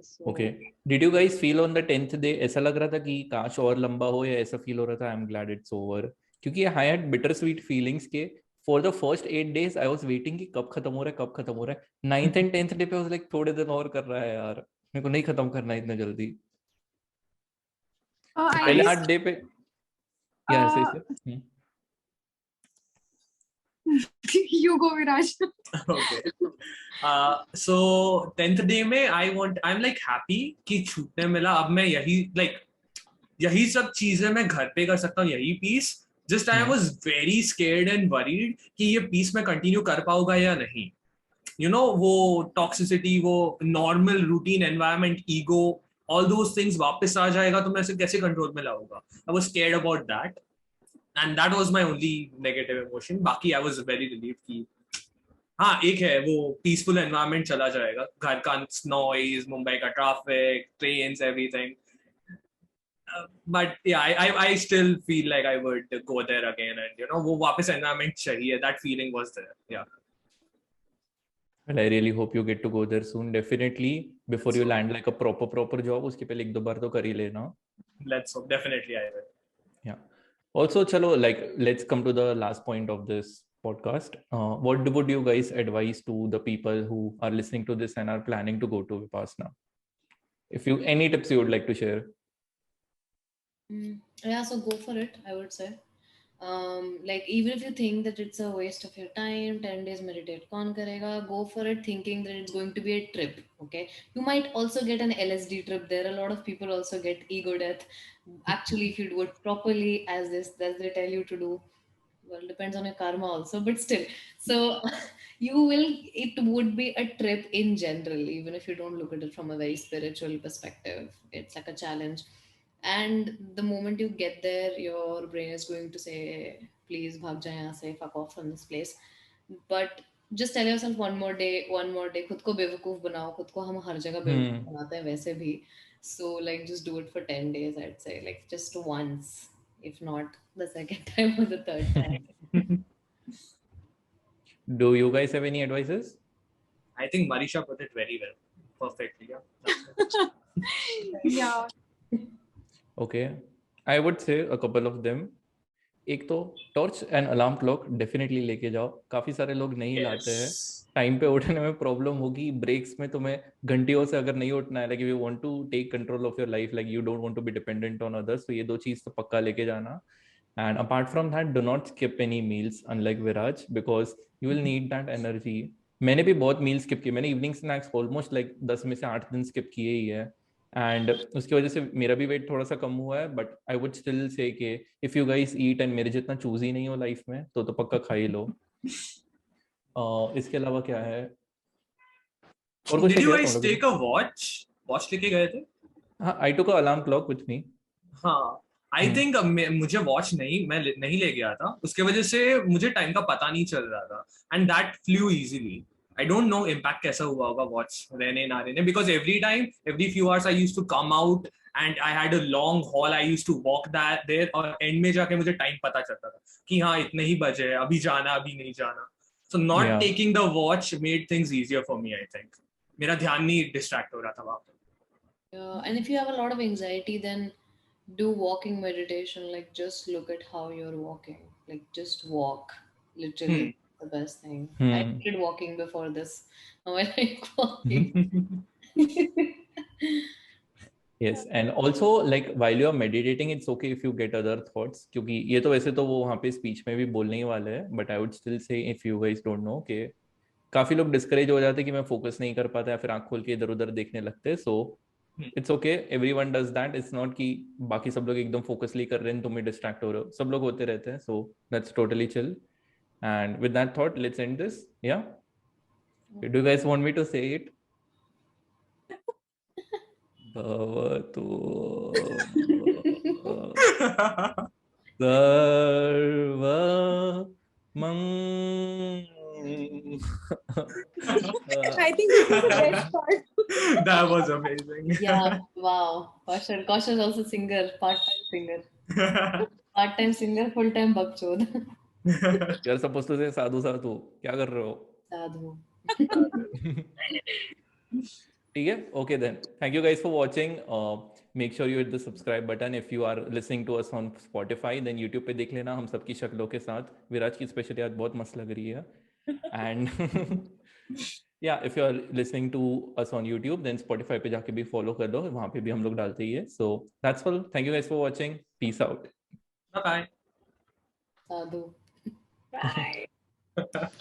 So, Okay. Did you guys feel on the 10th day ऐसा लग रहा था कि काश और लंबा हो, या ऐसा फील हो रहा था I'm glad it's over? क्योंकि I had bittersweet feelings के for the first 8 days I was waiting कि कब खत्म हो रहा है, कब खत्म हो रहा है. 9th and 10th day पे I was like थोड़े दिन और कर रहा है यार, मेरे को नहीं खत्म करना इतना जल्दी. पहले 8 डे पे You go, Viraj. Okay. So 10th day में I'm like happy कि छूटने मिला. अब मैं यही सब चीजें मैं घर पे कर सकता हूँ, यही piece. Just I was very scared and worried कि ये पीस मैं कंटिन्यू कर पाऊंगा या नहीं. You know, वो टॉक्सिसिटी, वो normal routine environment, ego, all those things वापस आ जाएगा तो मैं इसे कैसे कंट्रोल में लाऊंगा. I was scared about that. And that was my only negative emotion. बाकी I was very relieved कि हाँ, एक है वो पीसफुल एनवायरनमेंट चला जाएगा. घर का नॉइज, मुंबई का traffic, trains, everything. But yeah, I still feel like I would go there again, and वो वापस एनवायरनमेंट चाहिए. That feeling was there. Yeah. Well, I really hope you get to go there soon. Definitely before you land like a proper job, उसके पहले 1-2 बार तो कर ही लेना. Let's hope. Definitely I will. Yeah. Also, chalo, like let's come to the last point of this podcast. What would you guys advise to the people who are listening to this and are planning to go to Vipassana? Any tips you would like to share? Yeah, so go for it, I would say. Like even if you think that it's a waste of your time, 10 days meditate kaun karega, go for it thinking that it's going to be a trip. Okay, you might also get an LSD trip there. A lot of people also get ego death actually if you do it properly as they tell you to do. Well, depends on your karma also, but still. So it would be a trip in general, even if you don't look at it from a very spiritual perspective. It's like a challenge. And the moment you get there, your brain is going to say, please bhag jaa yahan se, fuck off from this place. But just tell yourself one more day. खुद को बेवकूफ बनाओ. खुद को हम हर जगह बेवकूफ बनाते हैं वैसे भी. So like just do it for 10 days, I'd say. Like just once, if not the second time or the third time. Do you guys have any advices? I think Marisha put it very well. Perfectly. Yeah. Yeah. Okay, I would say a couple of them. एक तो torch and alarm clock definitely लेके जाओ. काफी सारे लोग नहीं लाते हैं. Time पे उठने में प्रॉब्लम होगी. ब्रेक्स में तुम्हें घंटियों से अगर नहीं उठना है, like you want to take control of your life, like you don't want to be dependent on others, तो ये 2 चीज तो पक्का लेके जाना. And apart from that, do not skip any meals unlike Viraj, because you will need that energy. मैंने भी बहुत मील स्किप किए. मैंने इवनिंग स्नैक्स ऑलमोस्ट लाइक 10 में से 8 दिन स्किप किए ही है. एंड उसकी वजह से मेरा भी वेट थोड़ा सा कम हुआ है. But I would still say कि if you guys eat and मेरे जितना चूज ही नहीं हो लाइफ में, तो पक्का खा ही लो. इसके अलावा क्या है और कुछ? Did you guys take a watch लेके गए थे? हाँ, आई टुक अ अलार्म क्लॉक विद मी. हाँ, आई थिंक मुझे वॉच मैं नहीं ले गया था. उसके वजह से मुझे टाइम का पता नहीं चल रहा था. And that flu easily. I don't know impact कैसा हुआ होगा watch रहने ना रहने, because every few hours I used to come out and I had a long haul. I used to walk there और end में जाके मुझे time पता चलता था कि हाँ इतने ही बजे, अभी जाना अभी नहीं जाना. So not taking the watch made things easier for me, I think. मेरा ध्यान नहीं distract हो रहा था वहाँ पे. And if you have a lot of anxiety, then do walking meditation. Like just look at how you're walking. Like just walk, literally. The best thing. I did walking before this. Now I like walking. Yes, and also like while you are meditating, it's okay if you get other thoughts, क्योंकि ये तो वैसे तो वो वहाँ पे speech में भी बोलने ही वाले हैं, but I would still say if you guys don't know कि काफी लोग डिस्करेज हो जाते हैं कि मैं फोकस नहीं कर पाता या फिर आंख खोल के इधर उधर देखने लगते हैं, so it's okay, everyone does that, it's not कि बाकी सब लोग एकदम फोकसली कर रहे हैं तुम ही डिस्ट्रैक्ट हो रहे हो, सब लोग होते रहते हैं, so that's totally chill. And with that thought let's end this. Yeah, do you guys want me to say it? भवतु सर्व I think this is the best part. That was amazing. Yeah, wow. Kaushal is also singer, part-time singer. Part-time singer, full-time bakchod. You're supposed to say साधु साधु, क्या कर रहे हो? Sadhu. ठीक है, okay then. Thank you guys for watching. Make sure you hit the subscribe button. If you are listening to us on Spotify, then YouTube पे देख लेना हम सबकी शक्लों के साथ. विराज की स्पेशली आज बहुत मस्त लग रही है. And yeah, if you are listening to us on YouTube, then Spotify पे जाके भी follow कर दो, वहाँ पे भी हम लोग डालते ही है. So that's all. Thank you guys for watching. Peace out. Bye bye. Sadhu. Bye.